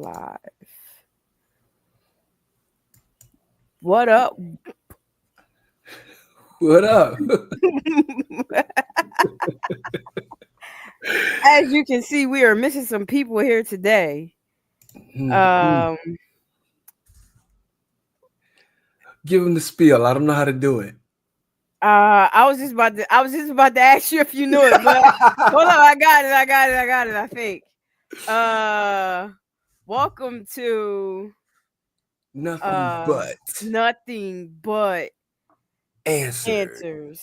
live. What up? What up? As you can see, we are missing some people here today. Mhm. Um, Give him the spiel. I don't know how to do it. I was just about to ask you if you knew it, but hold on, I got it. I think. Uh, welcome to Nothing but nothing but answer. answers.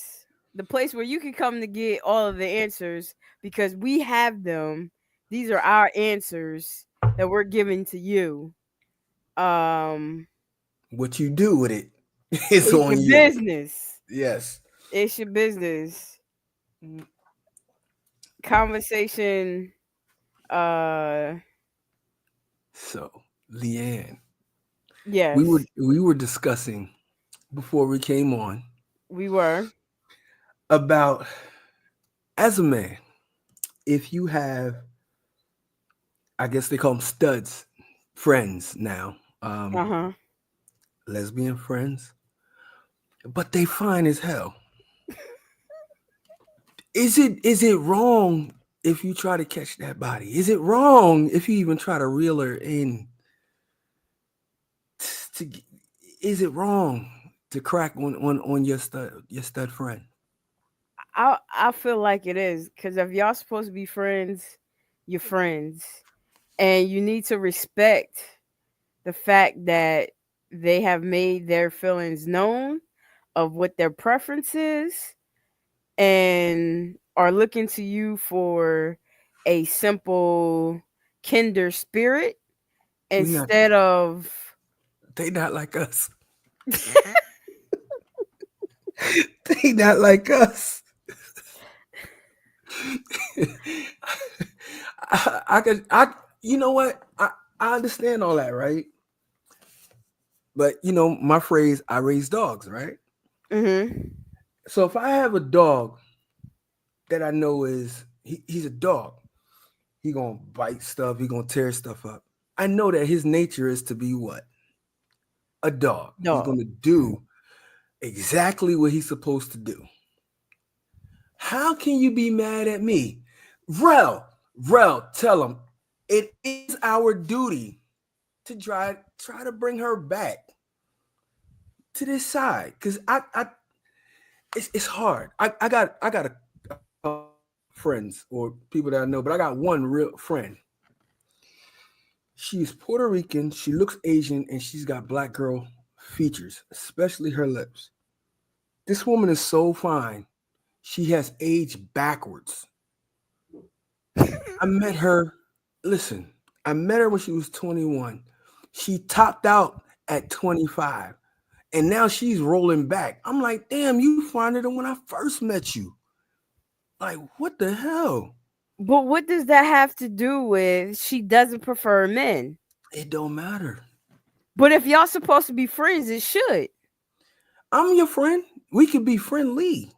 The place where you can come to get all of the answers because we have them. These are our answers that we're giving to you. Um, What you do with it is it's on your you. business. Yes. It's your business. Conversation. Uh, So, Leanne, we were yes, we were discussing before we came on we were. about as a man, if you have, I guess they call them studs, friends now, Uh huh. lesbian friends, but they fine as hell. Is it wrong if you try to catch that body? Is it wrong if you even try to reel her in? To is it wrong to crack on your stud friend? I feel like it is because if y'all supposed to be friends, you're friends, and you need to respect the fact that they have made their feelings known of what their preference is and are looking to you for a simple kinder spirit We not instead of they not like us. They not like us. I could you know what? I understand all that, right? But my phrase, I raise dogs, right? Mhm. So if I have a dog that I know he's a dog, he gonna bite stuff, he gonna tear stuff up. I know that his nature is to be what? A dog. He's Dog. gonna do exactly what he's supposed to do. How can you be mad at me? Rel, tell him it is our duty to try to bring her back to this side. Cause I it's hard. I got a couple friends or people that I know, but I got one real friend. She's Puerto Rican, she looks Asian, and she's got black girl features, especially her lips. This woman is so fine. She has aged backwards. I met her, listen, I met her when she was 21. She topped out at 25. And now she's rolling back. I'm like, damn, you finer than when I first met you. Like, what the hell? But what does that have to do with she doesn't prefer men? It don't matter. But if y'all supposed to be friends, it should. I'm your friend. We could be friendly.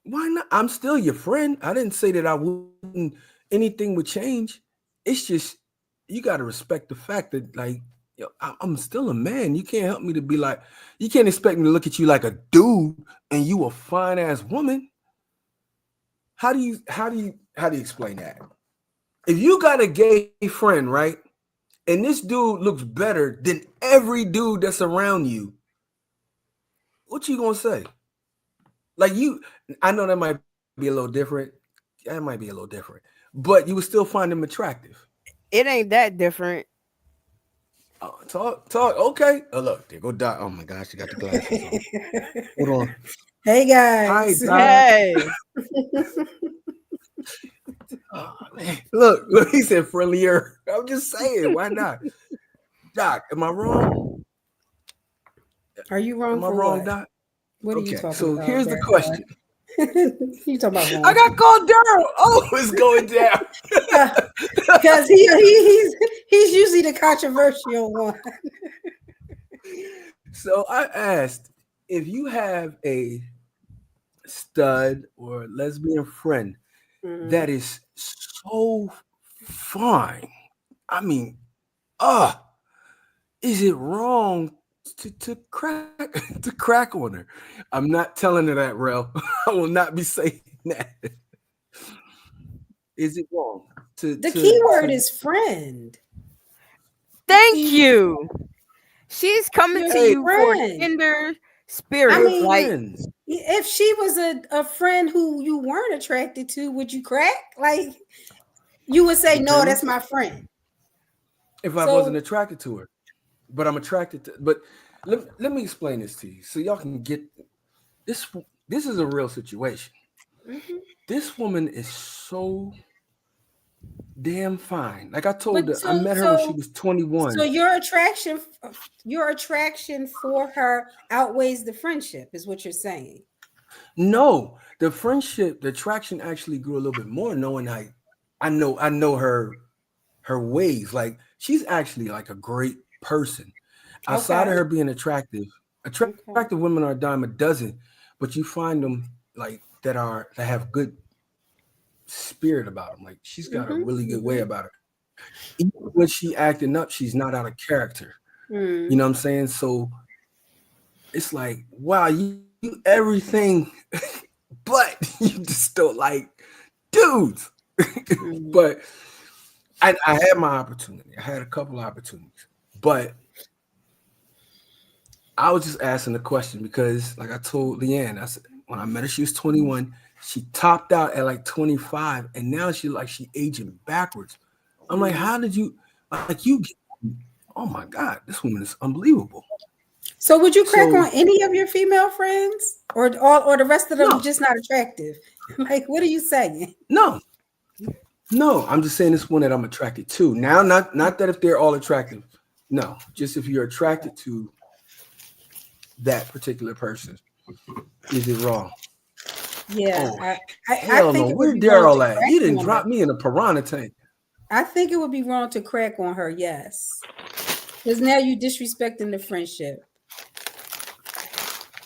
Why not? I'm still your friend. I didn't say that I wouldn't anything would change. It's just you got to respect the fact that like I'm still a man. You can't help me to be like you can't expect me to look at you like a dude and you a fine ass woman. How do you explain that? If you got a gay friend, right, and this dude looks better than every dude that's around you, what you gonna say? Like I know that might be a little different. That might be a little different, but you would still find him attractive. It ain't that different. Talk. Okay. Oh, look, there go Doc. Oh my gosh, she got the glasses on. Hold on. Hey Hi, guys. Doc. Hey, Oh, man. Look, he said friendlier. I'm just saying, why not? Doc, am I wrong? Are you wrong Am I for wrong, what? Doc? What are you Okay, talking so about, here's the Darren question. You talking about I wrong? got called Daryl. Oh, it's going down. Because he's usually the controversial one. So I asked if you have a stud or lesbian friend Mhm. that is so fine. I mean, is it wrong to crack to crack on her? I'm not telling her that, Rel. I will not be saying that. Is it wrong The key word is friend. Thank you. She's coming to You're you for friend. tender spirit. I mean, like, friends? If she was a friend who you weren't attracted to, would you crack? Like, you would say, no, that's my friend. If I wasn't attracted to her, but I'm attracted to. But let me explain this to you so y'all can get this. This is a real situation. Mhm. This woman is so damn fine. Like I told her, I met her when she was 21. So your attraction for her outweighs the friendship, is what you're saying. No, the friendship, the attraction actually grew a little bit more, knowing I know her ways. Like she's actually like a great person. Outside of her being attractive women are a dime a dozen, but you find them like that have good spirit about them. Like she's got a really good way about her. Even when she acting up, she's not out of character. You know what I'm saying? So it's like, wow, you everything, but you just don't like dudes. But I had my opportunity. I had a couple of opportunities, but I was just asking the question because, like I told Leanne, I said when I met her, she was 21. She topped out at like 25, and now she aging backwards. I'm like, how did you oh my God, this woman is unbelievable. So would you crack on any of your female friends, or the rest of them just not attractive? Like, what are you saying? No, I'm just saying this one that I'm attracted to. Now, not that if they're all attractive. No, just if you're attracted to that particular person. Is it wrong? Yeah, I think no. Where Daryl at? He didn't drop me in a piranha tank. I think it would be wrong to crack on her. Yes, because now you disrespecting the friendship.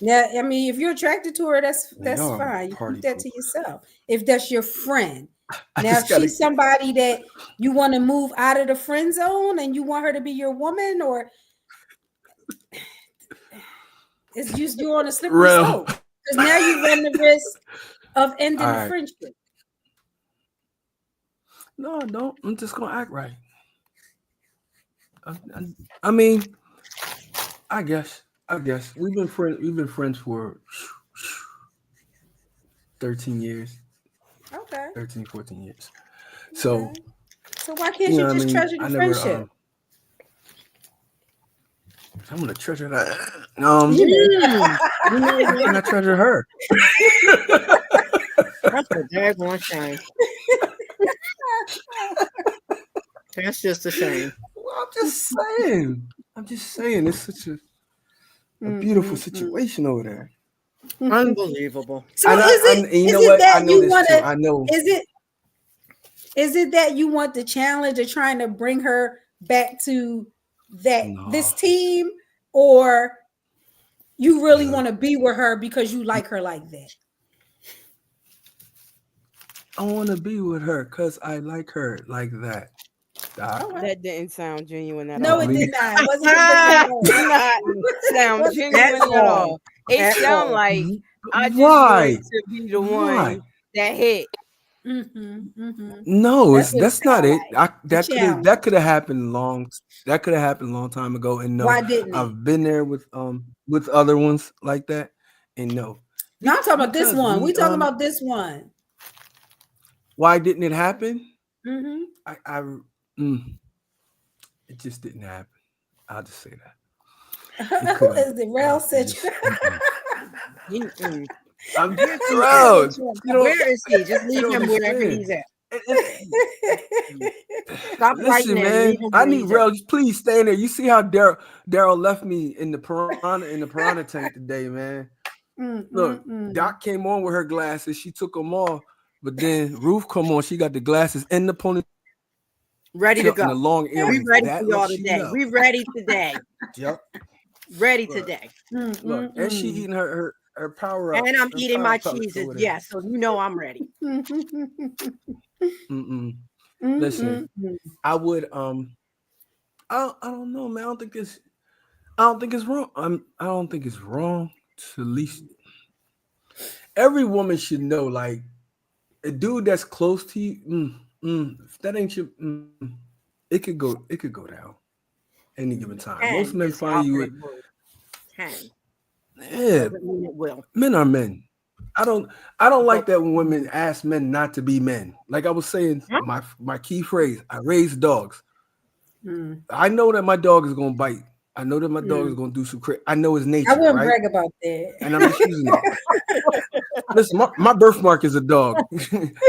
Now, I mean, if you're attracted to her, that's fine. You keep that to yourself. If that's your friend. Now, if she's somebody that you want to move out of the friend zone and you want her to be your woman, or it's just you're on a slippery slope, because now you run the risk of ending the friendship. No, don't. I'm just gonna act right. I mean, I guess we've been friends for 13 years. Okay. 13, 14 years. So why can't you just treasure the friendship? I'm gonna treasure that. I'm gonna treasure her. That's a daggone shame. That's just a shame. Well, I'm just saying. It's such a beautiful situation over there. Unbelievable. So is it that you want the challenge of trying to bring her back to this team, or you really want to be with her because you like her like that? I want to be with her because I like her like that. That didn't sound genuine at all. No, it did not. It did not sound genuine at all. It sounded like I just wanted to be the one that hit. No, that's not it. That could have happened long. That could have happened a long time ago. And no, why didn't I've been there with other ones like that. And no, I'm talking about this one. We talking about this one. Why didn't it happen? Mm-hmm. It just didn't happen. I'll just say that. Who is it? Rel said I'm just proud. Where is he? Just leave him wherever he's at. Stop Listen, man. I need Rel. Please stay in there. You see how Daryl left me in the piranha tank today, man. Look, Doc came on with her glasses. She took them off, but then Ruth come on. She got the glasses and the pony. Ready to go. In the long area. We ready for y'all today. We ready today. Yep. Ready today. Look, and she eating her power up. And I'm eating my cheeses. Yes, so you know I'm ready. Listen, I would I don't know, man. I don't think it's wrong. I don't think it's wrong to at least every woman should know, like a dude that's close to you, if that ain't your, it could go down any given time. Most men find you. Yeah, men are men. I don't like that when women ask men not to be men. Like I was saying, my key phrase: I raise dogs. I know that my dog is gonna bite. I know that my dog is gonna do some crazy. I know his nature. I wouldn't right? brag about that. And I'm just using it. Listen, my birthmark is a dog.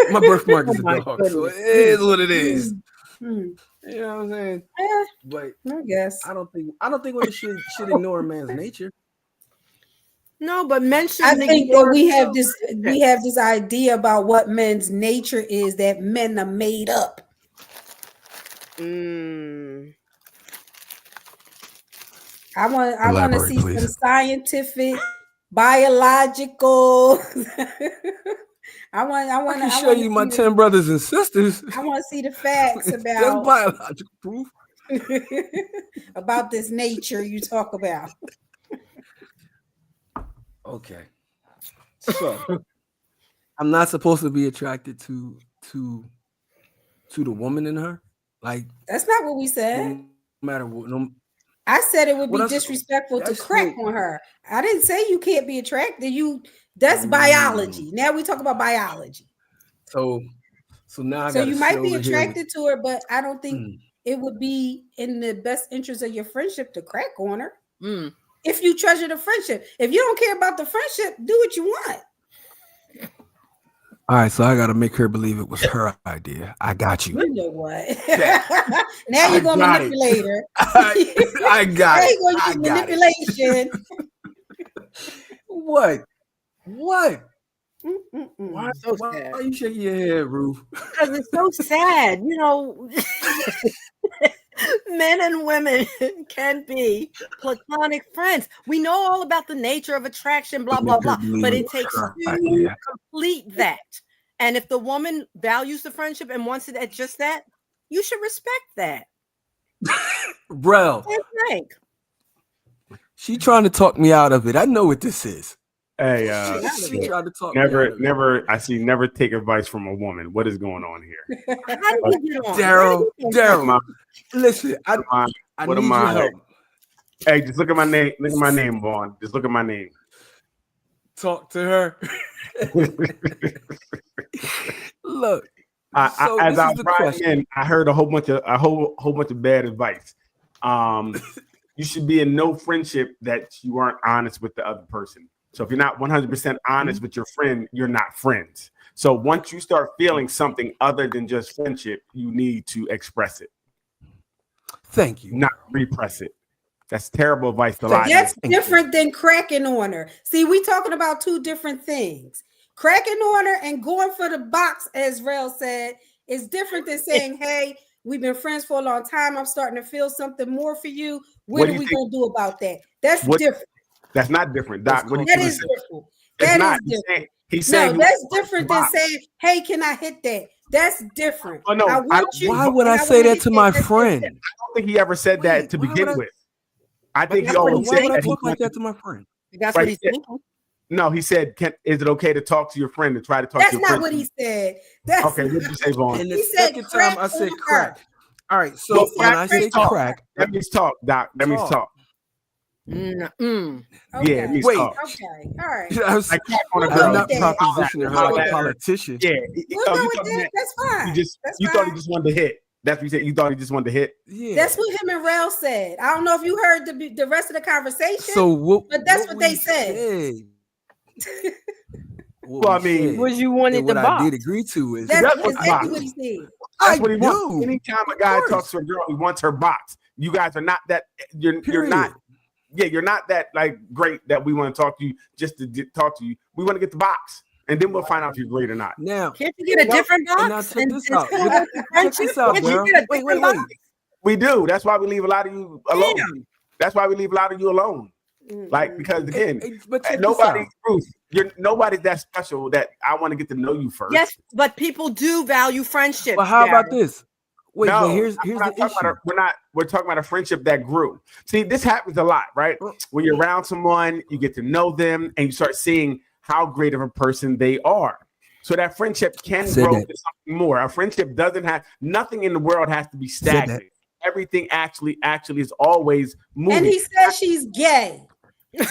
My birthmark is a dog. Goodness. So it is what it is. You know what I'm saying? Yeah, but I guess I don't think women should ignore a man's nature. No, but men should. I think that we have this idea about what men's nature is, that men are made up. I want to see some scientific, biological. I can show you my 10 brothers and sisters. I want to see the facts about that's biological proof about this nature you talk about. Okay, so I'm not supposed to be attracted to the woman in her. Like that's not what we said. No matter what. I said it would be disrespectful to crack on her. I didn't say you can't be attracted. That's biology. Now we talk about biology. So now you might be attracted to her, but I don't think it would be in the best interest of your friendship to crack on her. If you treasure the friendship. If you don't care about the friendship, do what you want. All right, so I got to make her believe it was her idea. I got you. You know what? Now you're going to manipulate her. I got it. Now you're going to use manipulation. What? Why are you shaking your head, Ruth? Because it's so sad. You know, men and women can be platonic friends. We know all about the nature of attraction, blah, blah, blah. But it takes two to complete that. And if the woman values the friendship and wants it at just that, you should respect that. Bro. She trying to talk me out of it. I know what this is. Hey, she tried to talk never take advice from a woman. What is going on here? Daryl, listen, I need your help. Hey, just look at my name. Look at my name, Vaughn. Just look at my name. Talk to her. Look. As I was riding in, I heard a whole bunch of bad advice. You should be in no friendship that you aren't honest with the other person. So if you're not 100% honest with your friend, you're not friends. So once you start feeling something other than just friendship, you need to express it. Thank you. Not repress it. That's terrible advice to lie. That's different than cracking on her. See, we talking about two different things. Cracking on her and going for the box, as Rail said, is different than saying, hey, we've been friends for a long time. I'm starting to feel something more for you. What are we going to do about that? That's different. That's not different, Doc. That is different. That is different. He said that's different than saying, hey, can I hit that? That's different. Oh, no, why would I say that to my friend? I don't think he ever said that to begin with. I think he always said that. Talk like that to my friend. That's what he's thinking. No, he said, is it okay to talk to your friend and try to talk to your friend? That's not what he said. Okay, what did you say, Vaughn? And the second time I said crack. All right, so when I say crack, that means talk, Doc. That means talk. Okay. Yeah, it means talk. Okay, all right. I'm not propositioning her like a politician. Yeah, that's fine. You thought he just wanted to hit. That's what you said. You thought he just wanted to hit. Yeah, that's what him and Rail said. I don't know if you heard the rest of the conversation. But that's what they said. Well, I mean, what you wanted to I did agree to is that's exactly what he said. That's what he wants. Anytime a guy talks to a girl, he wants her box. You guys are not that. You're not. Yeah, you're not that like great that we want to talk to you just to talk to you. We want to get the box, and then we'll find out if you're great or not. Now, can't you get a different box? Now check this out. Check this out, girl. Wait. We do. That's why we leave a lot of you alone. Damn. That's why we leave a lot of you alone. Like, because again, nobody's that special that I want to get to know you first. Yes, but people do value friendship. But how about this? Wait, No, but here's we're the not talking issue. we're talking about a friendship that grew. See, this happens a lot, right? When you're around someone, you get to know them and you start seeing how great of a person they are. So that friendship can grow to something more. A friendship doesn't have nothing in the world has to be stagnant. Everything actually is always moving. And he says she's gay. Right.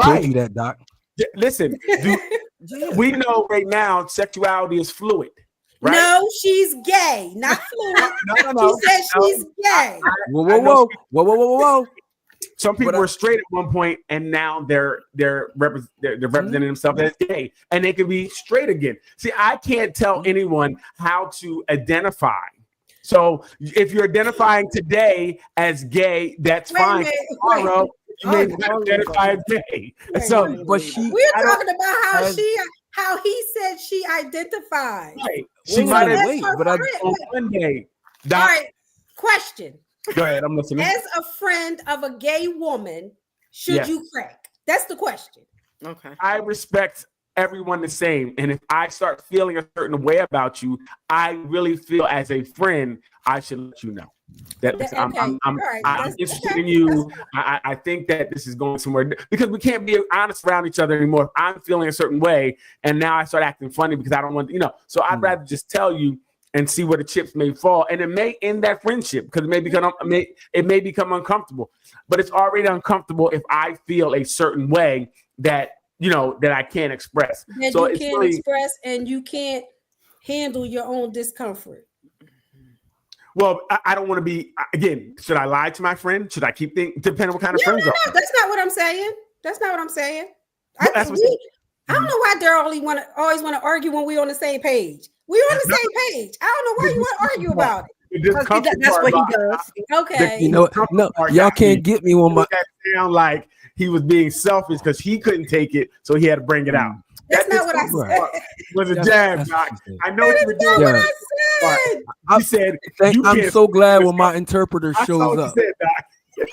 Told you that, Doc. Listen, we know right now sexuality is fluid. Right? No, she's gay, not fluid. No. She says she's gay. Whoa. Some people were straight at one point, and now they're representing themselves as gay, and they can be straight again. See, I can't tell anyone how to identify. So if you're identifying today as gay, that's fine. Tomorrow, you may identify as gay. We're talking about how he said she identified. Right. She might have but one day. All right. Question. Go ahead. I'm listening. As a friend of a gay woman, should you crack? That's the question. Okay. I respect everyone the same, and if I start feeling a certain way about you, I really feel as a friend I should let you know that I'm interested in you. I think that this is going somewhere because we can't be honest around each other anymore. If I'm feeling a certain way, and now I start acting funny because I don't want So I'd rather just tell you and see where the chips may fall, and it may end that friendship because it may become uncomfortable. But it's already uncomfortable if I feel a certain way that that I can't express. That so you can't express, and you can't handle your own discomfort. Well, I don't want to be, again, should I lie to my friend? Should I keep things, depending on what kind of friends are? No, that's not what I'm saying. I don't know why Daryl always want to argue when we're on the same page. We're on the same page. I don't know why you want to argue about it. That's what he does. Okay. No, y'all can't get me on my. That sound like he was being selfish because he couldn't take it, so he had to bring it out. That's not what I said. Was a jab, Doc. I know what you were doing. What I said. You said I'm so glad when my interpreter shows up.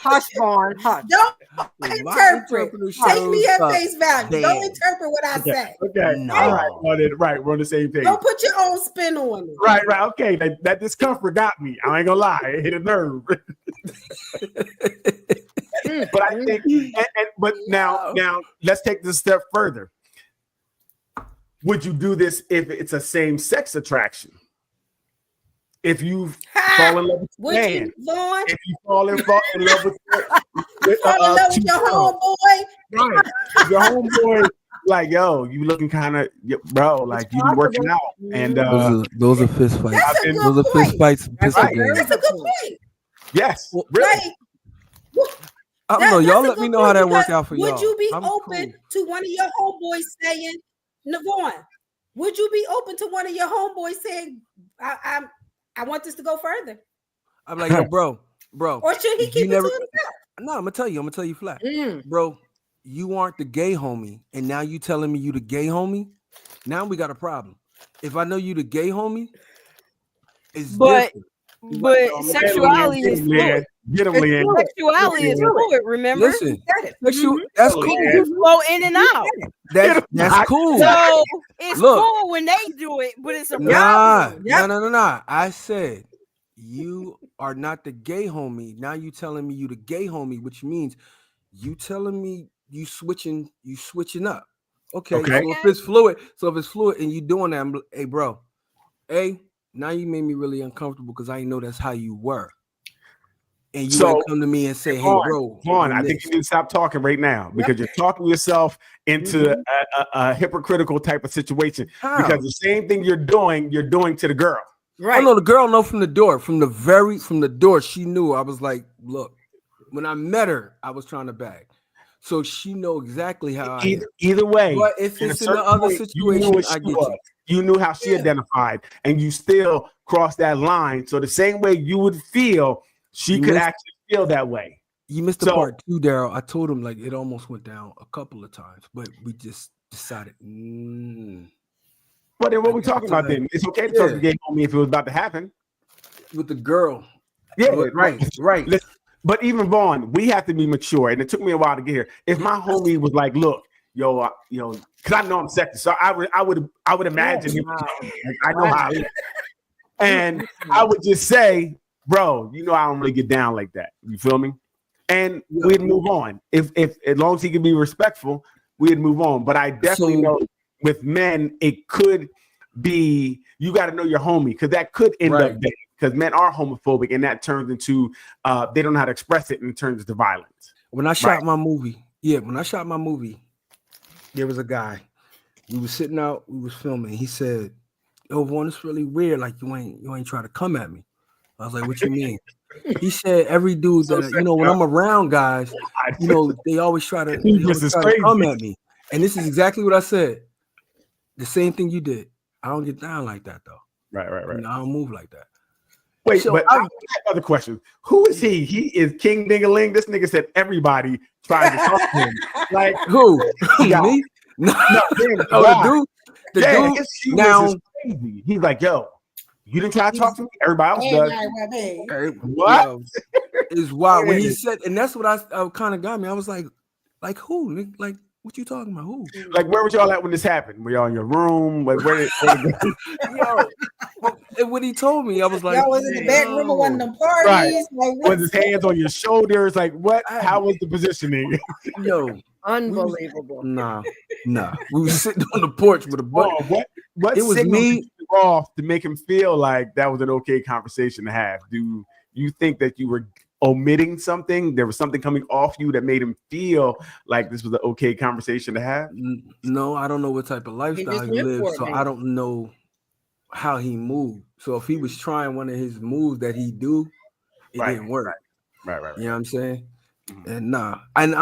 Hush, Vaughn. Hush. Don't interpret. Take me at face value. Don't interpret what I say. Okay. No. All right. Right. We're on the same page. Don't put your own spin on it. Right. Okay. That discomfort got me. I ain't gonna lie. It hit a nerve. But I think, but now let's take this a step further. Would you do this if it's a same-sex attraction? If you fall in love with your man, if you fall in love with your homeboy, right? Your homeboy, like, yo, you looking kind of, bro, like you working out, and those are fist fights. Those are fist fights. That's a good point. Yes, really. I don't know. Y'all let me know how that worked out for y'all. Would you be open to one of your homeboys saying, Navon, would you be open to one of your homeboys saying, I want this to go further? I'm like, yo, bro. Or should he keep it to himself? No, I'm gonna tell you flat. Bro, you aren't the gay homie, and now you telling me you the gay homie. Now we got a problem. If I know you the gay homie, it's different. But sexuality is fluid. Get him, Leanne. Sexuality is fluid. Remember? Listen, that's cool. You flow in and out. That's cool. So it's cool when they do it, but it's a problem. Nah. I said you are not the gay homie. Now you telling me you the gay homie, which means you telling me you switching up. Okay. So if it's fluid, and you doing that, hey, bro, now you made me really uncomfortable because I know that's how you were. And you would come to me and say, hey, bro. Vaughn, I think you need to stop talking right now because you're talking yourself into a hypocritical type of situation. How? Because the same thing you're doing to the girl. Right. Oh, no, the girl know from the door. From the door, she knew. I was like, look, when I met her, I was trying to bag. So she know exactly how I am. Either way. But if it's in the other situation, I get you. You knew how she identified, and you still crossed that line. So the same way you would feel, she could actually feel that way. You missed the part too, Daryl. I told him like it almost went down a couple of times, but we just decided. But then what we talking about then? It's okay to talk to gay homie if it was about to happen. With the girl. Yeah, right. Listen, but even Vaughn, we have to be mature, and it took me a while to get here. If my homie was like, look, because I know I'm sexist, so I would imagine him. Like, I know how. And I would just say, bro, you know, I don't really get down like that. You feel me? And we'd move on. If as long as he can be respectful, we'd move on. But I definitely know with men, it could be, you got to know your homie, because that could end up being, because men are homophobic, and that turns into they don't know how to express it, and it turns into violence. When I shot my movie, there was a guy. We was sitting out, we was filming. He said, "Yo, Vaughn, it's really weird. Like you ain't trying to come at me." I was like, "What you mean?" He said, "Every dude that when I'm around guys, they always try to come at me." And this is exactly what I said. The same thing you did. I don't get down like that though. Right. I don't move like that. Wait, so but I have other questions. Who is he? He is King Dingaling. This nigga said everybody trying to talk to him. Like who? Me? No, the dude. Now crazy. He's like, yo, you didn't try to talk to me. Everybody else does. What? Is wild when he said, and that's what I kind of got me. I was like who? Like, what you talking about? Who? Like, where was y'all at when this happened? Were y'all in your room? Like, where when he told me, I was like, y'all was in the back room of one of them parties. Right. Like, was his hands on your shoulders? Like, what? How was the positioning? Yo, unbelievable. Nah. We were sitting on the porch with a butt. What it was me off to make him feel like that was an okay conversation to have. Do you think that you were omitting something? There was something coming off you that made him feel like this was an okay conversation to have? No, I don't know what type of lifestyle he lived, so I don't know how he moved. So if he was trying one of his moves that he do, it didn't work. Right. You know what I'm saying? Mm-hmm. And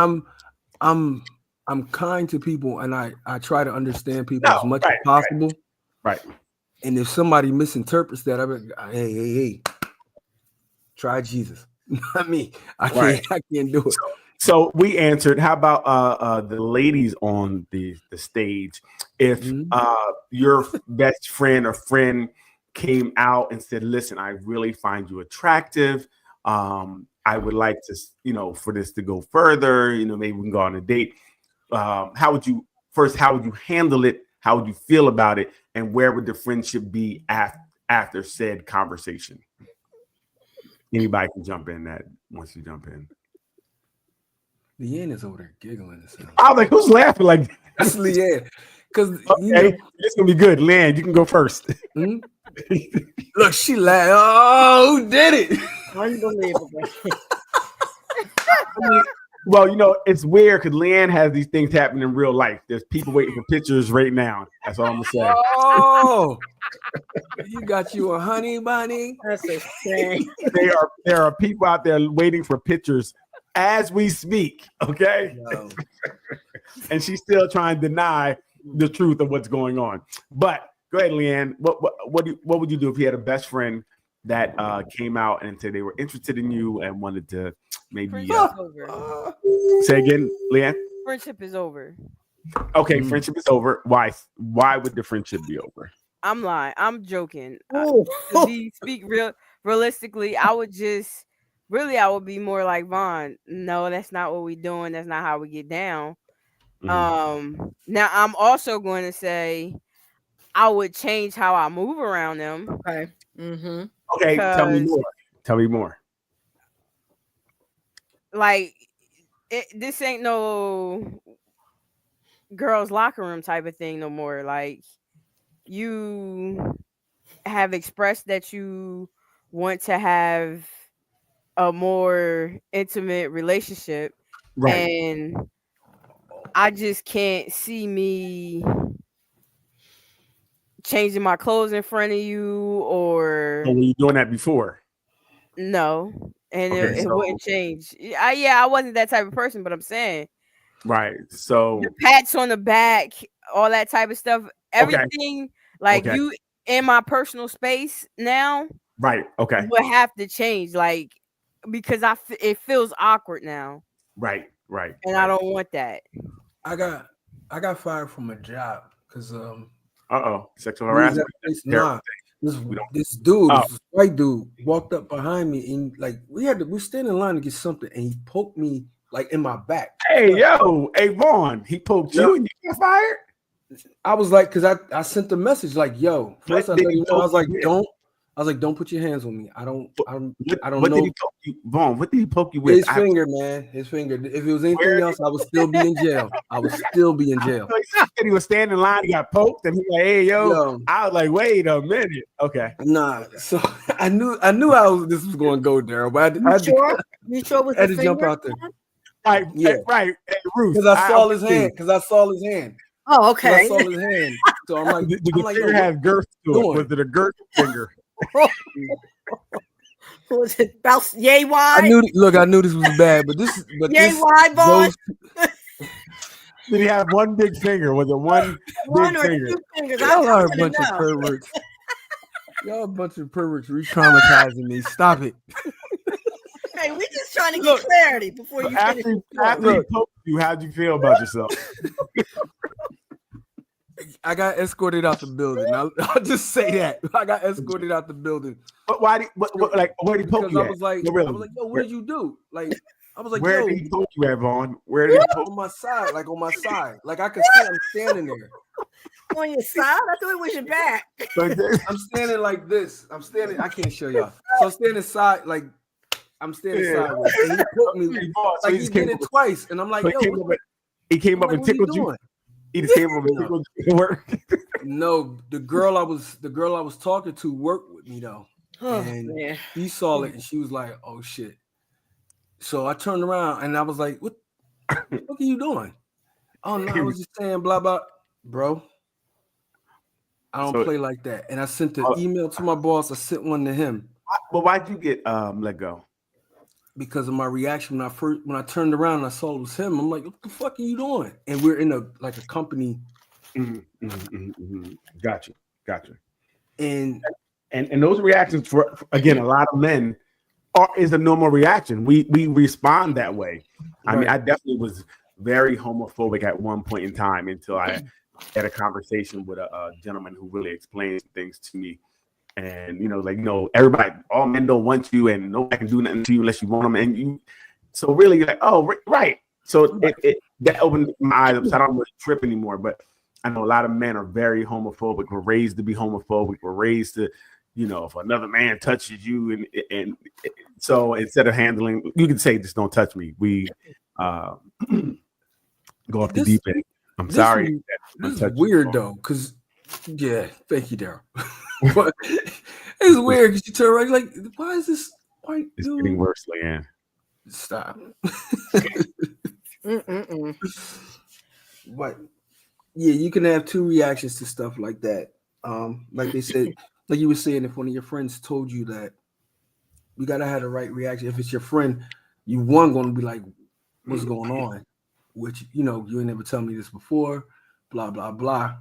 I'm kind to people, and I try to understand people as much as possible. Right. And if somebody misinterprets that, I'm like, hey, try Jesus. I mean, I can't do it. So we answered. How about the ladies on the stage? If your best friend or friend came out and said, "Listen, I really find you attractive. I would like to, for this to go further. Maybe we can go on a date." How would you handle it? How would you feel about it? And where would the friendship be after said conversation? Anybody can jump in that once you jump in. Leanne is over there giggling. I was like, who's laughing like that? That's Leanne. Because it's gonna be good. Leanne, you can go first. Look, she laughed. Oh, who did it? Unbelievable. Well, it's weird because Leanne has these things happen in real life. There's people waiting for pictures right now. That's all I'm gonna say. Oh, you got you a honey bunny. That's a shame. There are people out there waiting for pictures as we speak. Okay, and she's still trying to deny the truth of what's going on. But go ahead, Leanne. What would you do if you had a best friend that came out and said they were interested in you and wanted to maybe say again, Leanne? Friendship is over. Okay, friendship is over. Why? Why would the friendship be over? I'm lying. I'm joking. Speak realistically, I would be more like Vaughn. No, that's not what we're doing. That's not how we get down. Now I'm also going to say I would change how I move around them. Okay. Mm-hmm. Okay, tell me more. Like, this ain't no girls' locker room type of thing no more. Like, you have expressed that you want to have a more intimate relationship, and I just can't see me changing my clothes in front of you, or were you doing that before? No, and it wouldn't change. I wasn't that type of person, but I'm saying, right. So the pats on the back, all that type of stuff, everything you in my personal space now, right? Okay, would have to change, like, because it feels awkward now, right, and I don't want that. I got fired from a job because sexual harassment. This dude, this white dude, walked up behind me and like we stand in line to get something, and he poked me like in my back. Hey Vaughn, he poked you and you got fired. I was like, because I sent the message like, yo, first I was like, I was like, don't put your hands on me. I don't What know. did he poke you, Vaughn? What did he poke you with? His finger, man. His finger. If it was anything else, I would still be in jail. I would still be in jail. He was standing in line, he got poked, and he like, hey, yo. I was like, wait a minute. Okay. Nah. So I knew this was going to go there, but You sure was I had the to jump finger? out there. Right, Yeah. right. Hey, Ruth, Because I saw his hand. Because I saw his hand. Oh, I okay. saw his hand. So I'm like, the finger yo, has girth to it. doing? Was it a girth finger? Was it about yay wide? I knew this was bad, but Yay this wide, boy. Did he have one big finger? Was it one One big or finger? two fingers? Y'all are a bunch of perverts. Y'all a bunch of perverts re-traumatizing me. Stop it. Hey, we just trying to get clarity before you finish. After he poked you, how'd you feel about yourself? I got escorted out the building. I'll just say that. I got escorted out the building. But why did where did he poke Because you I at? was like, No, really. yo, what did you do? Like, I was like, Where yo, did he poke you at, Vaughn? Where did he poke? on my side, like I could see I'm standing there. On your side? I thought it was your back. I'm standing like this. I can't show y'all. So I'm standing side, like I'm standing sideways. And he put me like he did it twice, and I'm like, yo, he came up and tickled you. He just came up and tickled you to work. No, the girl I was talking to worked with me though. Oh, and man. he saw it and she was like, oh shit. So I turned around and I was like, what are you doing? Oh no, I was just saying blah blah. Bro, I don't play like that. And I sent the email to my boss. I sent one to him. But why'd you get let go? Because of my reaction when I turned around and I saw it was him. I'm like, what the fuck are you doing? And we're in a company. Gotcha. And those reactions for again, a lot of men is a normal reaction. We respond that way. I mean, I definitely was very homophobic at one point in time until I had a conversation with a gentleman who really explained things to me. And everybody, all men don't want you, and nobody can do nothing to you unless you want them. And you, so really, like, oh, right. So that opened my eyes up. So I don't really trip anymore. But I know a lot of men are very homophobic. We're raised to be homophobic. We're raised to, if another man touches you, and so instead of handling, you can say, just don't touch me. We go off the deep end. I'm sorry. This is weird though, because thank you, Daryl. But it's weird because you turn around like, why is this white It's dude? getting worse, Leanne. Stop. But you can have two reactions to stuff like that. Like they said, like you were saying, if one of your friends told you that, you gotta have the right reaction. If it's your friend, you gonna be like, what's going on? Which you ain't never tell me this before, blah blah blah.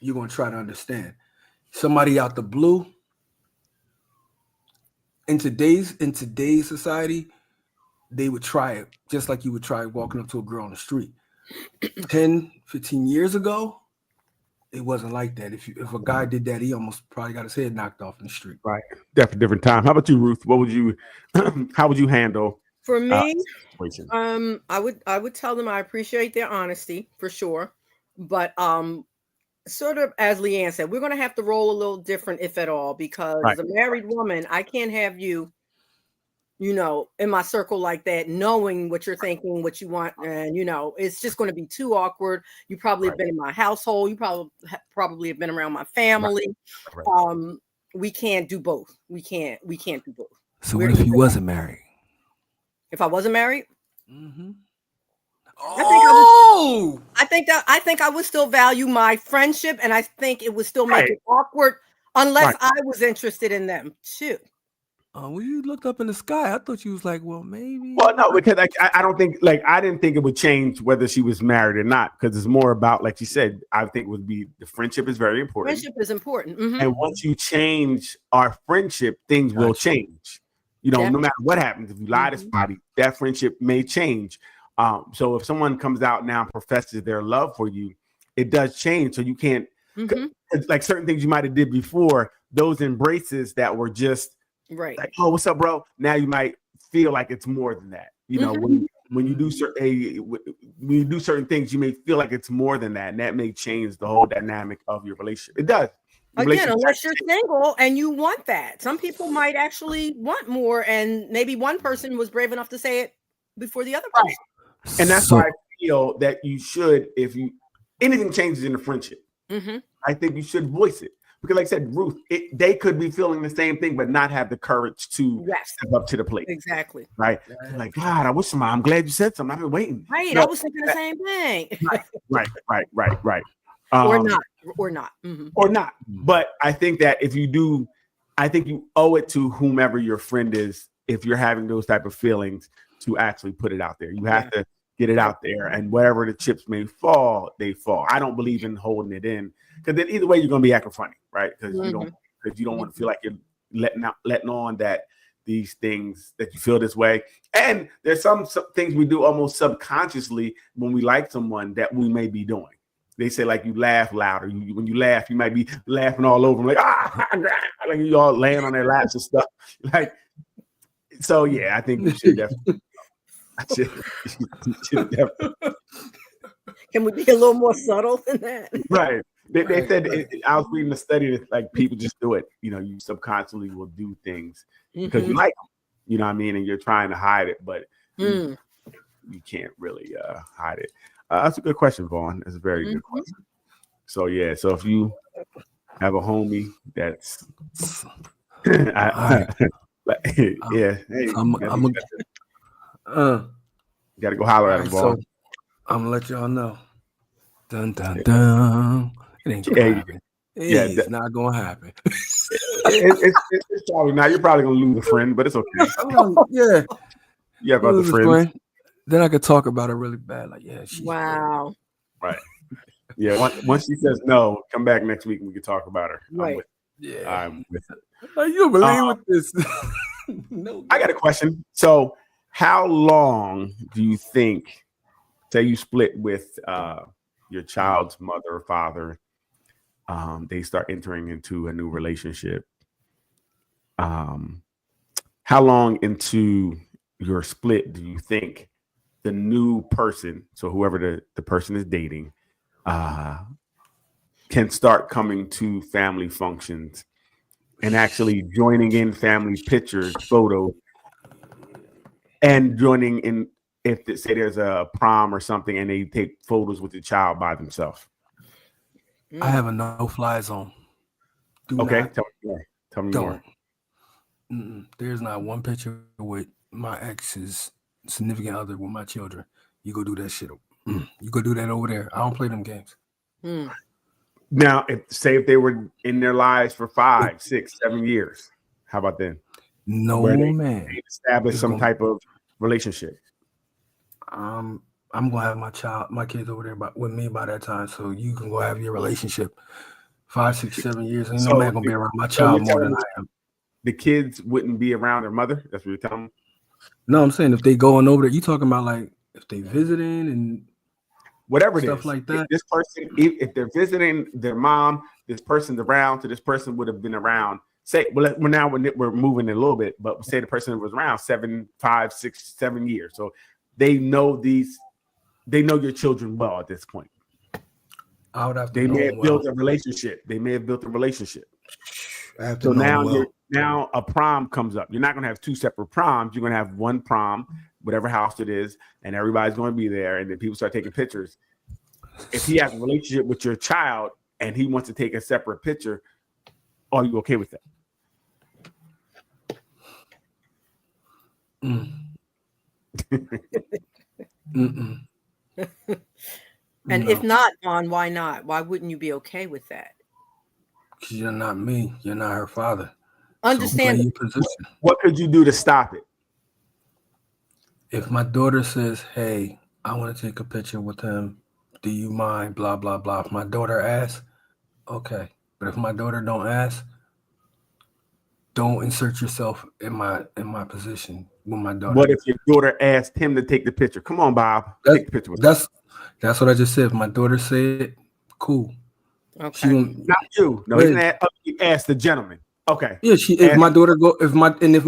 You're gonna try to understand. Somebody out the blue in today's society, they would try it just like you would try walking up to a girl on the street. 10, 15 years ago, it wasn't like that. If a guy did that, he almost probably got his head knocked off in the street. Right. Definitely different time. How about you, Ruth? How would you handle? For me, situation? I would tell them I appreciate their honesty for sure, but sort of as Leanne said, we're going to have to roll a little different, if at all, because as a married woman, I can't have you, in my circle like that, knowing what you're thinking, what you want, and it's just going to be too awkward. You probably have been in my household. You probably have been around my family. Right. We can't do both. We can't do both. So what if you wasn't married? If I wasn't married? Mm-hmm. I think I would still value my friendship, and I think it would still make it awkward unless I was interested in them too. Well, you looked up in the sky. I thought you was like, well, maybe. Well, no, because I don't think I didn't think it would change whether she was married or not, because it's more about, like you said, I think would be the friendship is very important. Friendship is important. Mm-hmm. And once you change our friendship, things will change. No matter what happens, if you lie to somebody, that friendship may change. So if someone comes out now and professes their love for you, it does change. So you can't, like certain things you might have did before, those embraces that were just like, oh, what's up, bro? Now you might feel like it's more than that. When you do certain things, you may feel like it's more than that, and that may change the whole dynamic of your relationship. It does. Again, unless you're single and you want that. Some people might actually want more, and maybe one person was brave enough to say it before the other person. Right. And that's why I feel that you should, if anything changes in the friendship, I think you should voice it. Because like I said, Ruth, they could be feeling the same thing, but not have the courage to step up to the plate. Exactly. Right. Like, God, I'm glad you said something. I've been waiting. Right. No, I was thinking the same thing. Right. Or not. Or not. But I think that if you do, I think you owe it to whomever your friend is, if you're having those type of feelings, to actually put it out there. You have to get it out there, and wherever the chips may fall, they fall. I don't believe in holding it in, because then either way you're going to be acting funny, right? Because you don't want to feel like you're letting on that these things, that you feel this way. And there's some things we do almost subconsciously when we like someone that we may be doing. They say like you laugh louder. When you laugh, you might be laughing all over them, like like you all laying on their laps and stuff. Like, so yeah, I think you should definitely. Can we be a little more subtle than that? Right. They said I was reading a study that like people just do it. You know, you subconsciously will do things because you like them. You know what I mean? And you're trying to hide it, but you can't really hide it. That's a good question, Vaughn. It's a very good question. So yeah, so if you have a homie that's you gotta go holler at him, Vaughn. So I'm gonna let y'all know. Dun dun dun. It ain't gonna happen. It's not gonna happen. It's probably not. You're probably gonna lose a friend, but it's okay. Yeah, about the friends. Then I could talk about it really bad. Like, wow. Right. Yeah. Once she says no, come back next week and we can talk about her. Right. I'm with it. Like, you believe with this? No. I got a question. So, how long do you think? Say you split with your child's mother or father. They start entering into a new relationship. How long into your split do you think the new person, so whoever the person is dating, can start coming to family functions and actually joining in family pictures, photos, and joining in if say there's a prom or something and they take photos with the child by themselves? I have a no-fly zone. Tell me more. There's not one picture with my ex's significant other with my children. You go do that shit. You go do that over there. I don't play them games. Now, if they were in their lives for 5, 6, 7 years, how about then? No, man. They establish some type of relationship. I'm gonna have my kids over there with me by that time, so you can go have your relationship. 5, 6, 7 years. Ain't no man gonna be around my child more than I am. The kids wouldn't be around their mother. That's what you're telling me. No, I'm saying if they going over there, you talking about like if they visiting and whatever stuff it is, like that. If this person, if they're visiting their mom, this person's around, so this person would have been around. Say, we're moving it a little bit, but say the person was around 5, 6, 7 years, so they know your children well at this point. I would have to. They may have built a relationship. So now a prom comes up. You're not going to have 2 separate proms. You're going to have one prom, whatever house it is, and everybody's going to be there. And then people start taking pictures. If he has a relationship with your child and he wants to take a separate picture, are you okay with that? And if not, why not? Why wouldn't you be okay with that? Because you're not me. You're not her father. Understand. So what could you do to stop it? If my daughter says, hey, I want to take a picture with him, do you mind? Blah, blah, blah. If my daughter asks, okay. But if my daughter don't ask, don't insert yourself in my position with my daughter. What if your daughter asked him to take the picture? Come on, Bob. Take the picture with that's what I just said. If my daughter said, cool. Okay. Not you. No, he asked the gentleman. Okay. Yeah, if my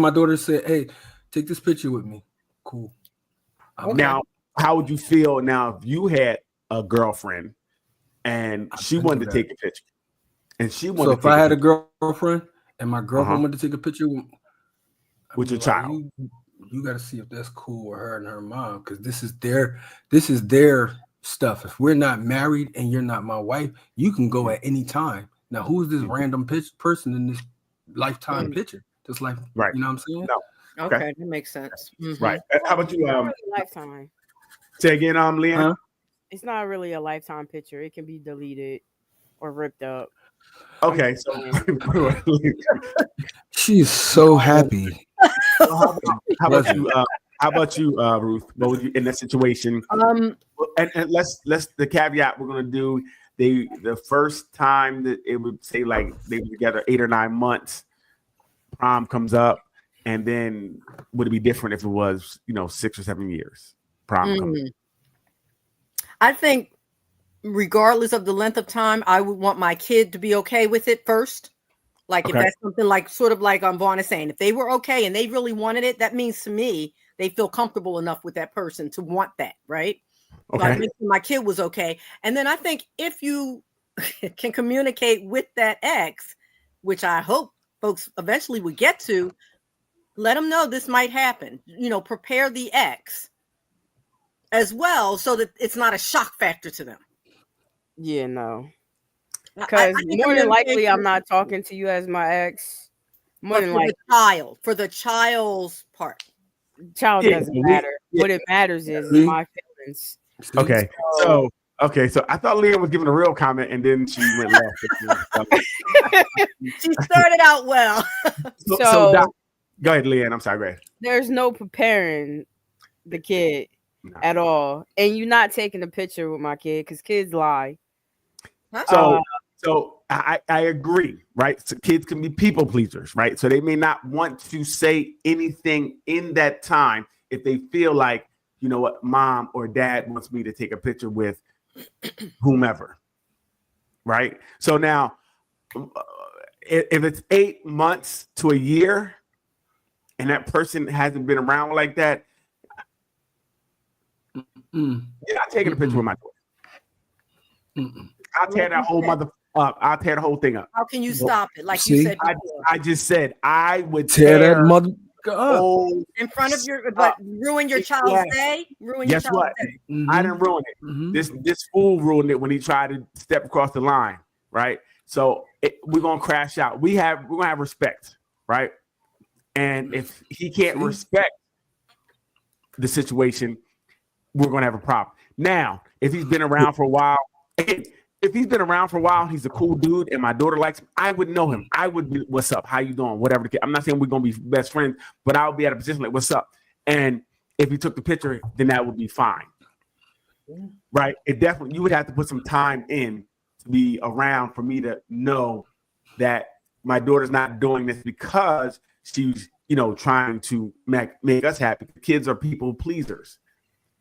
daughter said, hey, take this picture with me, cool. Now, how would you feel now if you had a girlfriend and she wanted to take a picture? and she So wanted. if I had a girlfriend and my girlfriend wanted to take a picture with your child, you got to see if that's cool with her and her mom, because this is their stuff. If we're not married and you're not my wife, you can go at any time. Now, who is this random person in this lifetime picture? Just like, right? You know what I'm saying? No. Okay, that makes sense. Right. How about you? Lifetime. Say again, Leanne. Huh? It's not really a lifetime picture. It can be deleted or ripped up. Okay, so she's so happy. How about you, Ruth? What would you in that situation? And let's the caveat we're gonna do the first time that it would say like they were together 8 or 9 months, prom comes up, and then would it be different if it was 6 or 7 years? Prom comes up. I think regardless of the length of time, I would want my kid to be okay with it first. Like if that's something like sort of like Vaughn is saying, if they were okay and they really wanted it, that means to me they feel comfortable enough with that person to want that, right? Okay. So I think my kid was okay. And then I think if you can communicate with that ex, which I hope folks eventually would get to, let them know this might happen. Prepare the ex as well so that it's not a shock factor to them. Yeah, no. Because more than likely, I'm not talking to you as my ex. More than likely, for the child's part. Child doesn't matter. What it matters is my feelings. Okay, so I thought Leanne was giving a real comment, and then she went left. She started out well. So Doc, go ahead, Leanne. I'm sorry, go ahead. There's no preparing the kid at all, and you're not taking a picture with my kid because kids lie. So I agree, right? So kids can be people pleasers, right? So they may not want to say anything in that time if they feel like, you know what, mom or dad wants me to take a picture with whomever, right? So now, if it's 8 months to a year and that person hasn't been around like that, you're not taking a picture with my daughter. I'll tear that whole I'll tear the whole thing up. How can you stop it? Like you said before. I just said I would tear that mother up in front of your, but ruin your child's day. Guess what? I didn't ruin it. This fool ruined it when he tried to step across the line, right? So we're gonna crash out. We're gonna have respect, right? And if he can't respect the situation, we're gonna have a problem. Now, if he's been around for a while. If he's been around for a while, he's a cool dude, and my daughter likes him, I would know him. I would be, what's up? How you doing? Whatever. I'm not saying we're going to be best friends, but I would be at a position like, what's up? And if he took the picture, then that would be fine. Right? It definitely, you would have to put some time in to be around for me to know that my daughter's not doing this because she's, trying to make us happy. Kids are people pleasers,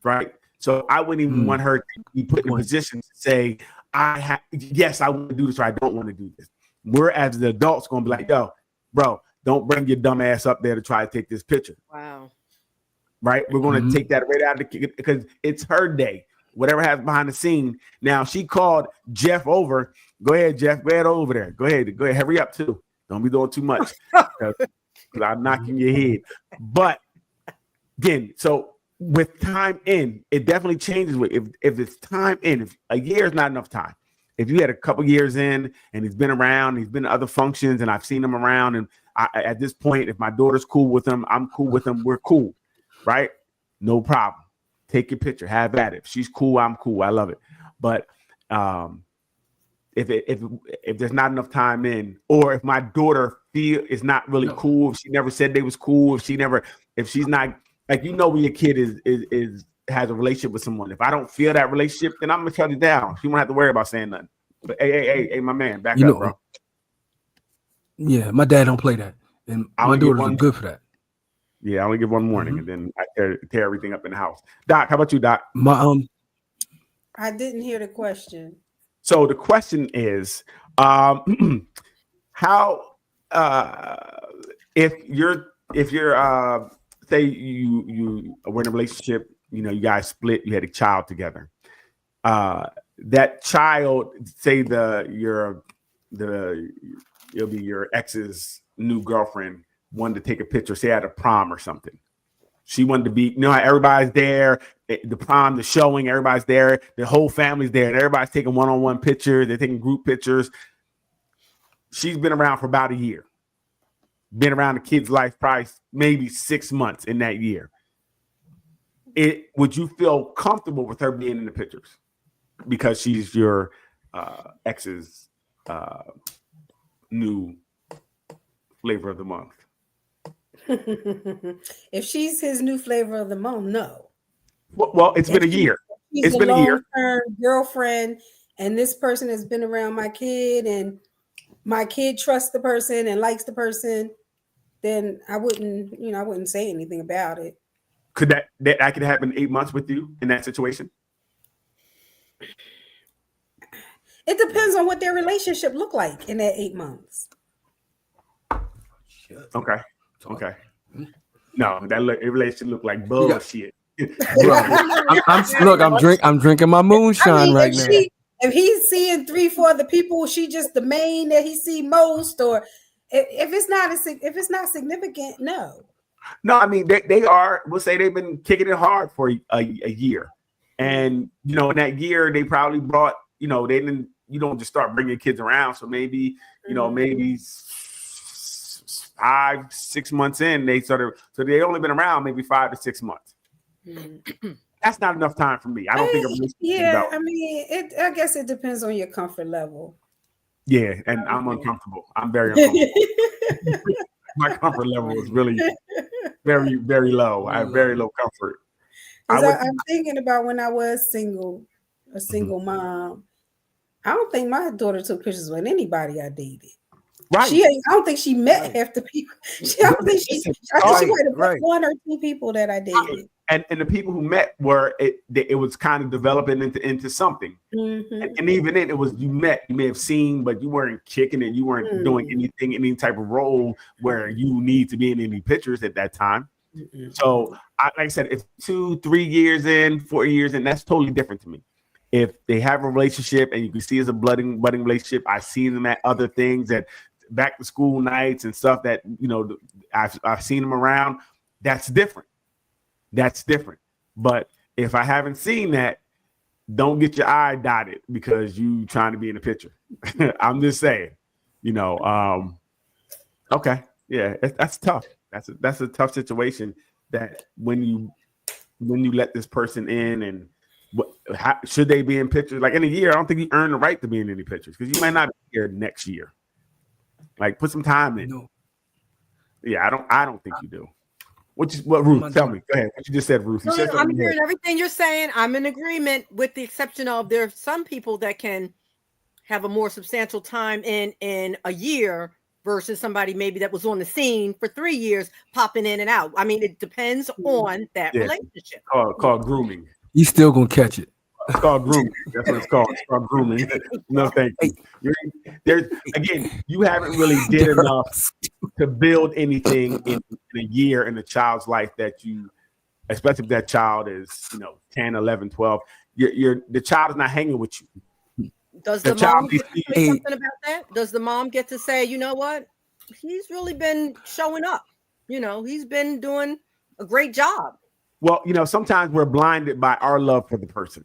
right? So I wouldn't even want her to be put in a position to say, yes, I want to do this or I don't want to do this. We're as the adults going to be like, yo, bro, don't bring your dumb ass up there to try to take this picture. Wow. Right? We're going to take that right out of the because it's her day. Whatever happens behind the scene. Now she called Jeff over. Go ahead, Jeff. Go ahead over there. Go ahead. Hurry up too. Don't be doing too much. Because I'm knocking your head. But again, so with time in, it definitely changes. If it's time in, if a year is not enough time. If you had a couple years in and he's been around, he's been to other functions and I've seen him around, and at this point, if my daughter's cool with him, I'm cool with him, we're cool, right? No problem. Take your picture, have at it. If she's cool, I'm cool. I love it. But if there's not enough time in, or if my daughter is not really cool, if she never said they was cool, if she's not. Like, when your kid has a relationship with someone. If I don't feel that relationship, then I'm gonna shut it down. She won't have to worry about saying nothing. But hey, my man, back up, bro. Yeah, my dad don't play that, and my daughter's good for that. Yeah, I only give one warning, and then I tear everything up in the house. Doc, how about you, Doc? I didn't hear the question. So the question is, how if you're say you were in a relationship, you guys split, you had a child together. That child, say your it'll be your ex's new girlfriend wanted to take a picture, say at a prom or something. She wanted to be, how everybody's there, the prom, the showing, everybody's there, the whole family's there, and everybody's taking one-on-one pictures, they're taking group pictures. She's been around for about a year. Been around the kid's life probably maybe 6 months in that year. Would you feel comfortable with her being in the pictures? Because she's your ex's new flavor of the month. If she's his new flavor of the month, no. Well, it's been a year. It's been a year. Girlfriend, and this person has been around my kid, and my kid trusts the person and likes the person, then I wouldn't say anything about it. Could that could happen 8 months with you in that situation? It depends on what their relationship looked like in that 8 months. Okay. No, that relationship looked like bullshit. I'm drinking my moonshine right now. If he's seeing 3-4 of the people, she just the main that he see most, or if it's not significant, no. No, I mean they are. We'll say they've been kicking it hard for a year, and in that year they probably brought. They didn't. You don't just start bringing kids around. So maybe maybe 5-6 months in they so they only been around maybe 5 to 6 months. That's not enough time for me. I don't think. I guess it depends on your comfort level. Yeah, and I'm uncomfortable. I'm very uncomfortable. My comfort level is really very, very low. I have very low comfort. I'm thinking about when I was a single mom. I don't think my daughter took pictures with anybody I dated. Right. I don't think she met half the people. I think she might have met 1 or 2 people that I dated. And the people who met it was kind of developing into something. Mm-hmm. And even then, it was you may have seen, but you weren't kicking it. You weren't doing anything, any type of role where you need to be in any pictures at that time. Mm-hmm. So, like I said, if 2-3 years in, 4 years in, that's totally different to me. If they have a relationship and you can see it's a budding relationship, I've seen them at other things, at back to school nights and stuff that I've seen them around. That's different. But if I haven't seen that, don't get your eye dotted because you trying to be in the picture. I'm just saying, okay. Yeah, that's tough. That's a tough situation that when you let this person in and should they be in pictures? Like in a year, I don't think you earn the right to be in any pictures because you might not be here next year. Like put some time in. No. Yeah, I don't think you do. What Ruth? Tell me. Go ahead. What you just said, Ruth. I'm hearing everything you're saying. I'm in agreement, with the exception of there are some people that can have a more substantial time in a year versus somebody maybe that was on the scene for 3 years, popping in and out. I mean, it depends on that relationship. Called grooming. He's still gonna catch it. It's called grooming. That's what it's called. It's called grooming. No, thank you. You haven't really did enough to build anything in a year in a child's life that you, especially if that child is 10, 11, 12. The child is not hanging with you. Does the mom get to say something about that? Does the mom get to say, you know what? He's really been showing up. He's been doing a great job. Well, sometimes we're blinded by our love for the person.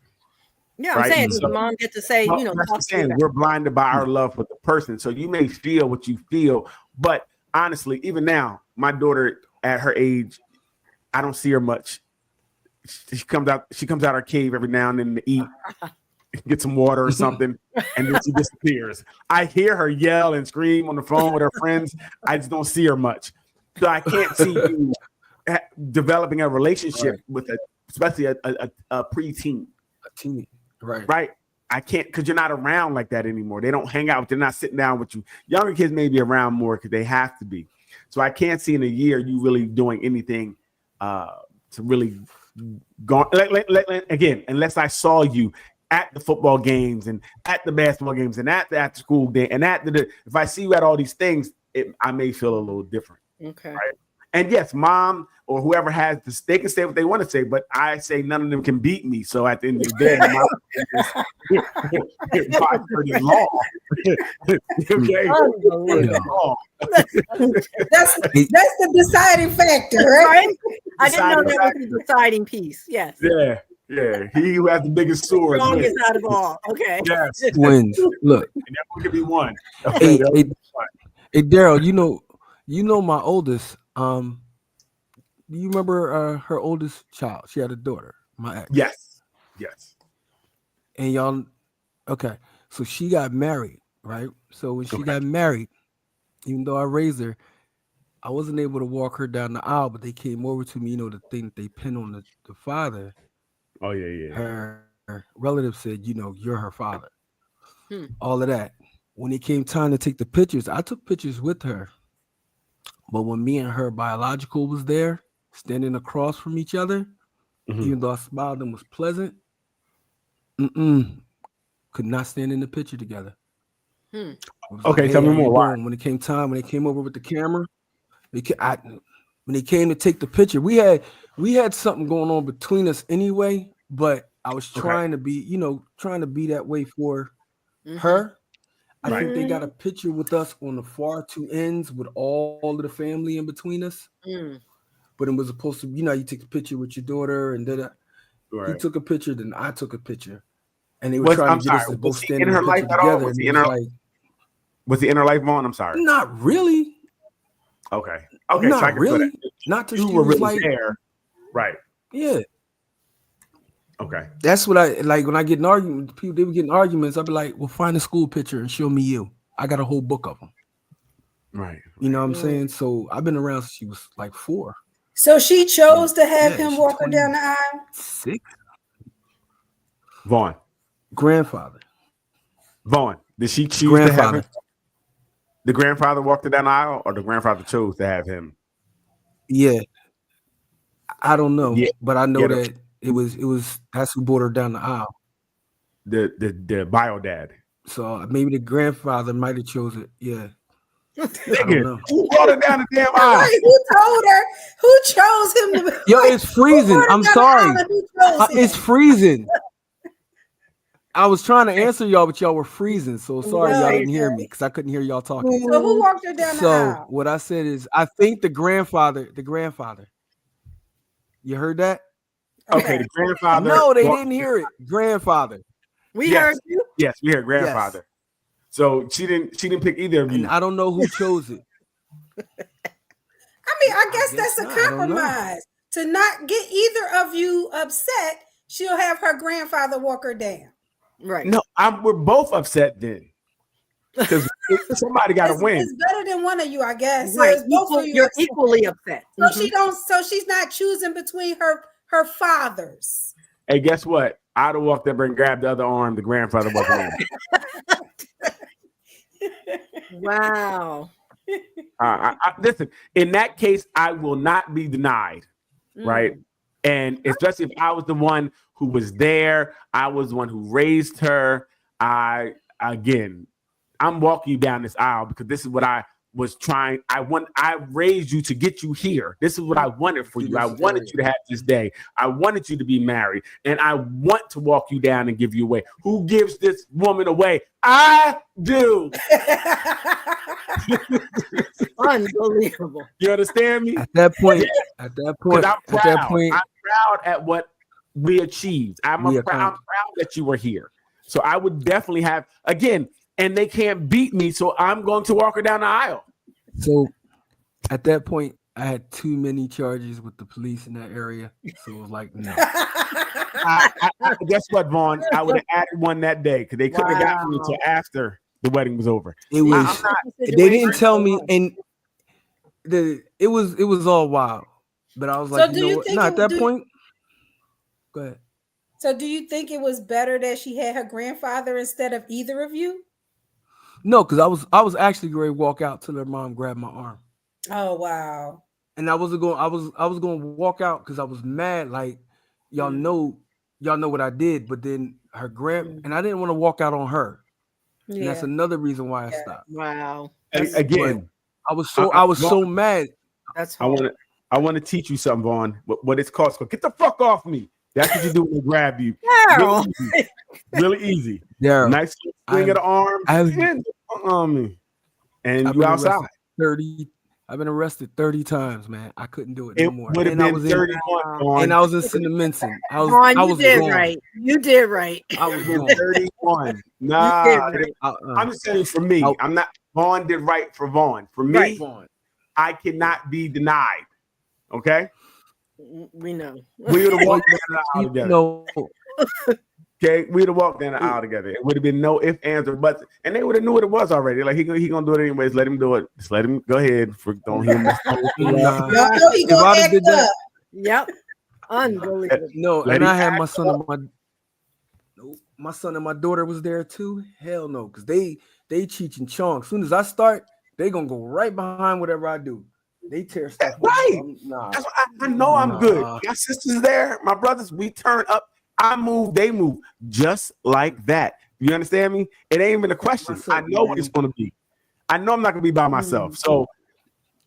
Yeah, right? I'm saying, does the mom get to say, we're blinded by our love for the person. So you may feel what you feel, but honestly, even now, my daughter at her age, I don't see her much. She comes out her cave every now and then to eat, get some water or something, and then she disappears. I hear her yell and scream on the phone with her friends. I just don't see her much. So I can't see you developing a relationship with especially a preteen. A teen. Right. I can't, because you're not around like that anymore. They don't hang out. They're not sitting down with you. Younger kids may be around more because they have to be. So I can't see in a year you really doing anything to really go. Again, unless I saw you at the football games and at the basketball games and at the after school day and if I see you at all these things, I may feel a little different. Okay. Right? And yes, mom or whoever has this, they can say what they want to say, but I say none of them can beat me. So at the end of the day, my word is law. Okay. Law. That's the deciding factor, right? I didn't know that was the deciding piece. Yes. Yeah. Yeah, he who has the biggest sword. Strongest out of all. Okay. Yes. Wins. Look. And that could be one. Okay, hey, Daryl, you know my oldest. Do you remember her oldest child? She had a daughter, my ex. Yes. And y'all, okay. So she got married, right? So when she got married, even though I raised her, I wasn't able to walk her down the aisle, but they came over to me, you know, the thing that they pin on the father. Oh, yeah. Her relative said, you know, you're her father. All of that. When it came time to take the pictures, I took pictures with her. But when me and her biological was there, standing across from each other, even though I smiled and was pleasant, could not stand in the picture together. Okay, tell me more. Why? When it came time, when they came over with the camera, when they came to take the picture, we had something going on between us anyway, but I was trying to be, trying to be that way for her. I think they got a picture with us on the far two ends with all of the family in between us. But it was supposed to, you take a picture with your daughter, and then he took a picture, then I took a picture, and they were trying to get us to both stand in her life together. Was the inner life on? I'm sorry. Not really. Okay. Not so I can really. Not till you she were was really like, there. Right. Yeah. Okay. That's what I like when I get in arguments. People, they were getting arguments. I'd be like, well, find a school picture and show me you. I got a whole book of them. Right. You know what I'm saying? So I've been around since she was like 4. So she chose to have him walk her down the aisle? 6. Vaughn. Grandfather. Vaughn. Did she choose to have him? The grandfather walked her down the aisle, or the grandfather chose to have him? Yeah. I don't know, but I know that it was that's who brought her down the aisle. The bio dad. So maybe the grandfather might have chose it. Yeah. Nigga, who brought her down the damn aisle? Wait, who told her? Who chose him to? Yo, it's freezing. I'm sorry. It's freezing. I was trying to answer y'all, but y'all were freezing. So sorry y'all didn't hear me because I couldn't hear y'all talking. So who walked her down the aisle? So what I said is, I think the grandfather. You heard that? Okay, the grandfather. No, they didn't hear it. Grandfather. We heard you. Yes, we heard grandfather. Yes. So she didn't pick either of you. And I don't know who chose it. I guess that's a compromise. To not get either of you upset, she'll have her grandfather walk her down. Right. No, we're both upset then. Because somebody got to win. It's better than one of you, I guess. Right. So You're equally upset. So she's not choosing between her fathers. Hey, guess what? I'd have walked up and grabbed the other arm. The grandfather walked around. Wow. Listen, in that case, I will not be denied, right? And especially if I was the one who was there, I was the one who raised her. I'm walking you down this aisle because this is what I was trying. I raised you to get you here. This is what I wanted for you. I wanted you to have this day. I wanted you to be married, and I want to walk you down and give you away. Who gives this woman away? I do. Unbelievable. You understand me? At that point, I'm proud at what we achieved. I'm proud that you were here. So I would definitely have, again, and they can't beat me, so I'm going to walk her down the aisle. So at that point, I had too many charges with the police in that area. So it was like, no. Guess what, Vaughn? I would have added one that day because they couldn't have gotten me until after the wedding was over. It was they didn't tell me, and it was all wild. But I was like, at that point. Go ahead. So do you think it was better that she had her grandfather instead of either of you? No, because I was actually going to walk out till her mom grabbed my arm. Oh wow! And I was going to walk out because I was mad. Like y'all know what I did, but then her and I didn't want to walk out on her. Yeah. And that's another reason why I stopped. Wow! Again, but I was so mad. That's I hard. want to teach you something, Vaughn. What it's called. Get the fuck off me. That's what you do when they grab you. Daryl. Really easy. Daryl, Nice swing of the arm. And on me. And I've you been outside. arrested 30. I've been arrested 30 times, man. I couldn't do it no more. Would have been 31. And I was in Cinnamon. I was You did gone. right. You did right. I was Been gone. 31. Nah. Right. I'm just saying for me. I'm not. Vaughn did right for Vaughn. For me, Right, Vaughn. I cannot be denied. Okay? We know. We would have walked down the aisle together. No, Okay, we'd have walked down the aisle together. It would have been no ifs, ands, or buts, and they would have knew what it was already. Like he gonna do it anyways. Let him do it. Just let him go ahead. Don't hear him. Y'all know he gonna act up. Yep. Unbelievable. no, Let and him I had act my son and my daughter was there too. Hell no, because they Cheech and Chong. As soon as I start, they gonna go right behind whatever I do. They tear stuff up. Right. Nah. That's what I know. I'm good. My sister's there. My brothers. We turn up. I move. They move. Just like that. You understand me? It ain't even a question. I know what it's gonna be. I know I'm not gonna be by myself. So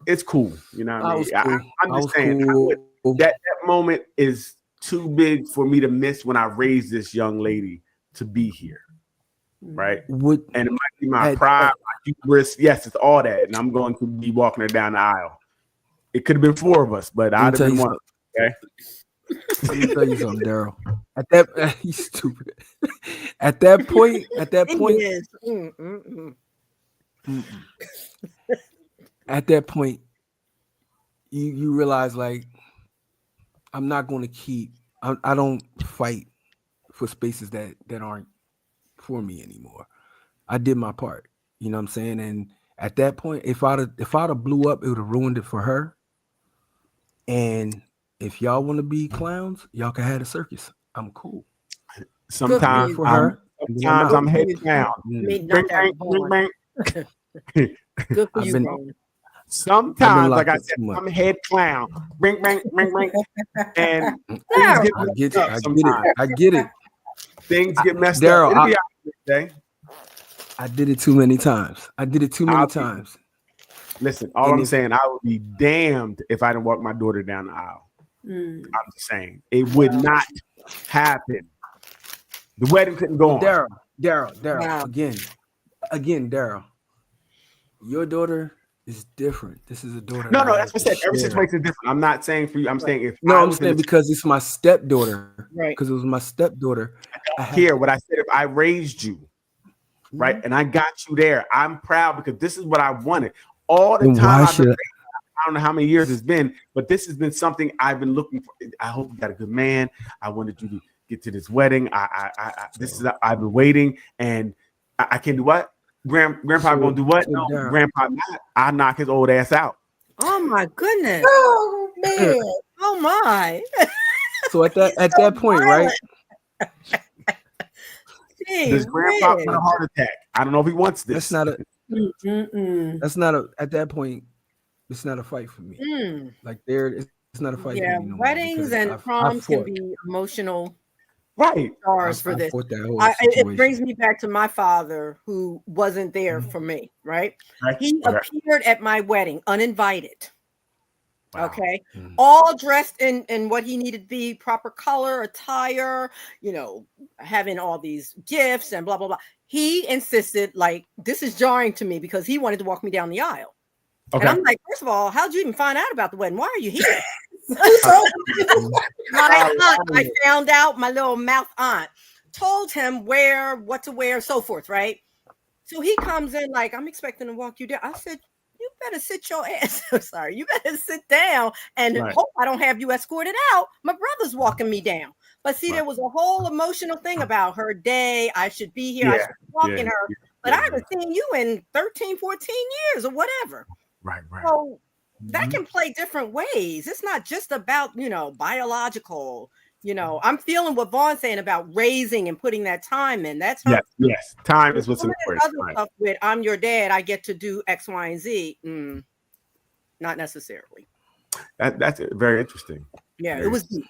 it's cool. You know what I mean? I'm just saying that moment is too big for me to miss when I raised this young lady to be here. Right. And it might be my pride, my hubris. Yes, it's all that. And I'm going to be walking her down the aisle. It could have been 4 of us, but I'd have been one. Okay. Let me tell you something, Daryl. At that, he's stupid. At that point, at that point, you realize like I'm not going to keep. I don't fight for spaces that aren't for me anymore. I did my part. You know what I'm saying? And at that point, if I'd have blew up, it would have ruined it for her. And if y'all want to be clowns, y'all can have a circus. I'm cool. Sometimes for her. Sometimes I'm head down. Good for you. Sometimes, like I said, I'm head clown. Bring, bring, bring, bring. And I get it. Things get messed up. It'll be out today. I did it too many times. Times. Listen, all I'm saying, I would be damned if I didn't walk my daughter down the aisle. I'm just saying it would not happen. The wedding couldn't go on. Daryl. Again, Daryl. Your daughter is different. This is a daughter. No, that's what I said. Every situation is different. I'm not saying for you. I'm saying if I'm saying because it's my stepdaughter. Right. Because it was my stepdaughter. Here, what I said, if I raised you, right, and I got you there, I'm proud because this is what I wanted all the time. I don't know how many years it's been, but this has been something I've been looking for. I hope you got a good man. I wanted you to get to this wedding. I've been waiting, and I can do what? Grandpa gonna do what? No, Grandpa not. I knock his old ass out. Oh my goodness. Oh man. Oh my. So at that point, right? Does Grandpa want a heart attack? I don't know if he wants this. At that point, it's not a fight for me. Like it's not a fight for me. No weddings and proms can be emotional. Right. Stars for this. It brings me back to my father who wasn't there for me, right? He appeared at my wedding uninvited. Wow. Okay. All dressed in what he needed to be, proper color, attire, having all these gifts and blah, blah, blah. He insisted, like, this is jarring to me because he wanted to walk me down the aisle. Okay. And I'm like, first of all, how'd you even find out about the wedding? Why are you here? My aunt, I found out, my little mouth aunt told him what to wear, so forth, right? So he comes in like, I'm expecting to walk you down. I said, you better sit your ass. I'm sorry. You better sit down and hope I don't have you escorted out. My brother's walking me down. But see, there was a whole emotional thing about her day. I should be here. I should be walking her. But I haven't seen you in 13, 14 years or whatever. Right. So that can play different ways. It's not just about, biological. I'm feeling what Vaughn's saying about raising and putting that time in. That's her. Yes. Time is what's important. Other stuff with I'm your dad, I get to do X, Y, and Z. Not necessarily. That's very interesting. Yeah, it was deep.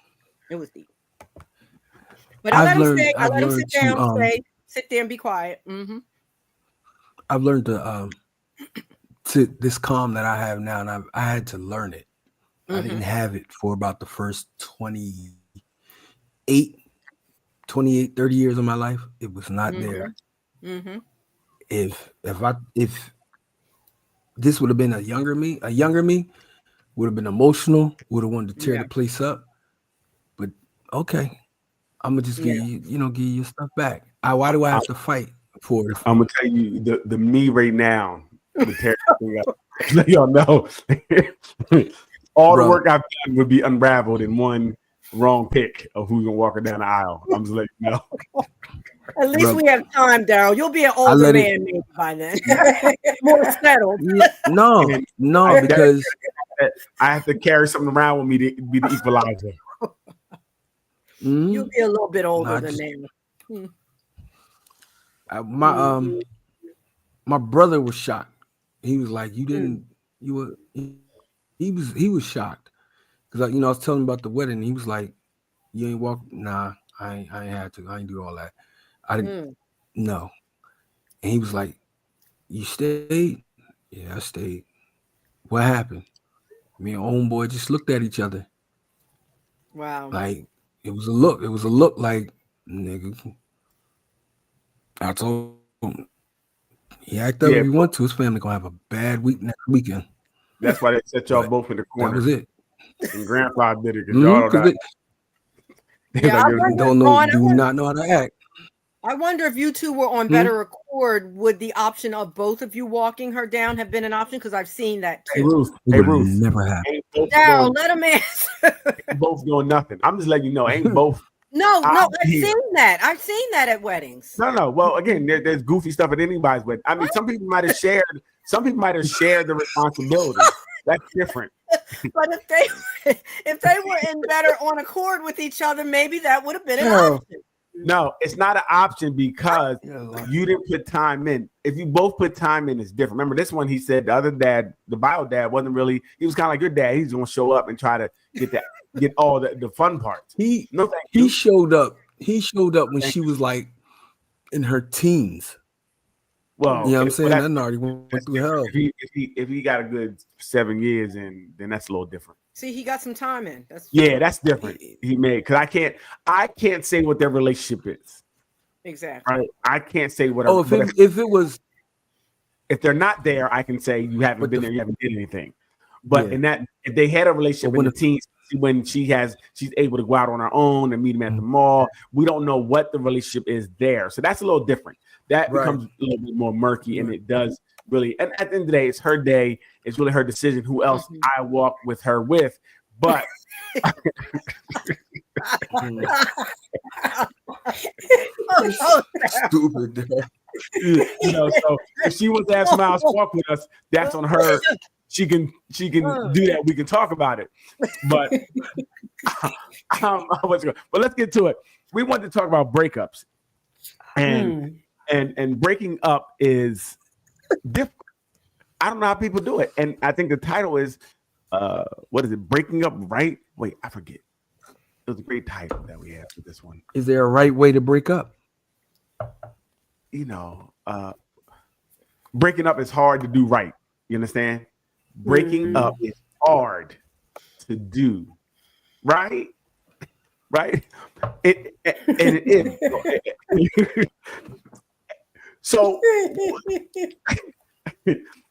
But I let him sit down, sit there and be quiet. I've learned to this calm that I have now, and I had to learn it. I didn't have it for about the first 28, 30 years of my life. It was not there. If this would have been a younger me would have been emotional, would have wanted to tear the place up. But okay, I'm gonna just give you your stuff back. Why do I have to fight for it? I'm gonna tell you the me right now. Let y'all know. All the work I've done would be unraveled in one wrong pick of who's gonna walk her down the aisle. I'm just letting you know. At least we have time, Daryl. You'll be an older man maybe by then. More settled. No, because I have to carry something around with me to be the equalizer. You'll be a little bit older than them. My brother was shocked. He was like, he was shocked. Because I was telling him about the wedding. He was like, you ain't walk? Nah, I ain't had to. I ain't do all that. I didn't no. And he was like, you stayed? Yeah, I stayed. What happened? Me and homeboy just looked at each other. Wow. Like it was a look. It was a look like, nigga. I told him he act up if he want to. His family gonna have a bad week next weekend. That's why they set y'all both in the corner. That was it. And Grandpa did it because y'all don't do not know how to act. I wonder if you two were on better accord, would the option of both of you walking her down have been an option? Because I've seen that too. Hey, Ruth. Never happened. Daryl, let him answer. Both doing nothing. I'm just letting you know, ain't both. No, I've seen that. I've seen that at weddings. No. Well, again, there's goofy stuff at anybody's wedding. I mean, some people might have shared the responsibility. That's different. But if they were in better on accord with each other, maybe that would have been an option. No, it's not an option because you didn't put time in. If you both put time in, it's different. Remember this one, he said the other dad, the bio dad, wasn't really, he was kind of like your dad. He's gonna show up and try to get all the fun parts. He showed up. He showed up when she was like in her teens. Well, you know what I'm saying? That already went through hell. If he got a good 7 years in, then that's a little different. See, he got some time in. That's different. He made because I can't say what their relationship is. Exactly. Right? I can't say what. Oh, if they're not there, I can say you haven't been there, you haven't did anything. But in that, if they had a relationship in the teens, when she's able to go out on her own and meet him at the mall, we don't know what the relationship is there. So that's a little different. That becomes a little bit more murky, and it does really. And at the end of the day, it's her day. It's really her decision who else I walk with her with. But stupid. So if she wants to have Smiles walk with us, that's on her. She can do that. We can talk about it. But but let's get to it. We want to talk about breakups, and breaking up is difficult. I don't know how people do it, and I think the title is what is it? Breaking up right? Wait, I forget. It was a great title that we had for this one. Is there a right way to break up? Breaking up is hard to do right. You understand? Breaking up is hard to do, right? Right? It is. So,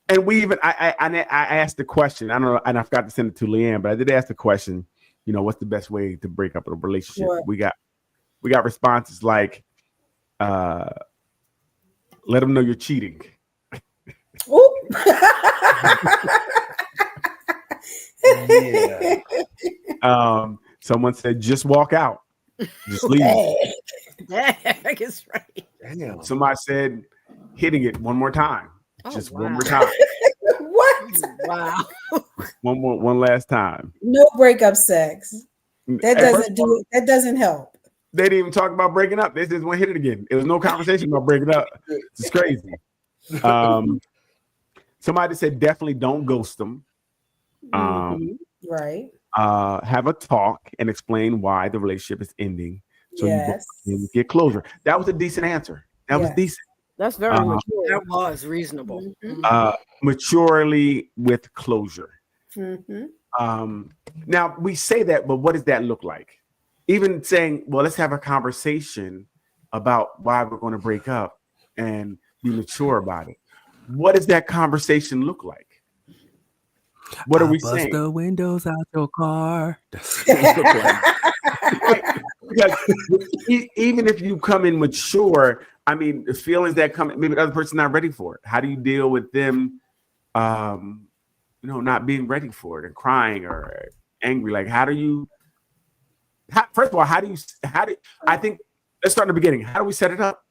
and we even I asked the question. I don't know, and I forgot to send it to Leanne, but I did ask the question. What's the best way to break up a relationship? What? We got responses like, "Let them know you're cheating." Yeah. Someone said, "Just walk out, just leave." I guess right. Damn. Somebody said, "Hitting it one more time, one more time." What? Wow. One last time. No breakup sex. That doesn't do it. That doesn't help. They didn't even talk about breaking up. They just went hit it again. It was no conversation about breaking up. It's crazy. Somebody said definitely don't ghost them. Right. Have a talk and explain why the relationship is ending, so you get closure. That was a decent answer. That was decent. That's very mature. That was reasonable. Maturely with closure. Now we say that, but what does that look like? Even saying, well, let's have a conversation about why we're going to break up and be mature about it. What does that conversation look like? What are we saying? Bust the windows out your car. Because even if you come in mature, I mean, the feelings that come, maybe the other person's not ready for it. How do you deal with them, not being ready for it and crying or angry? Like, first of all, I think, let's start in the beginning. How do we set it up?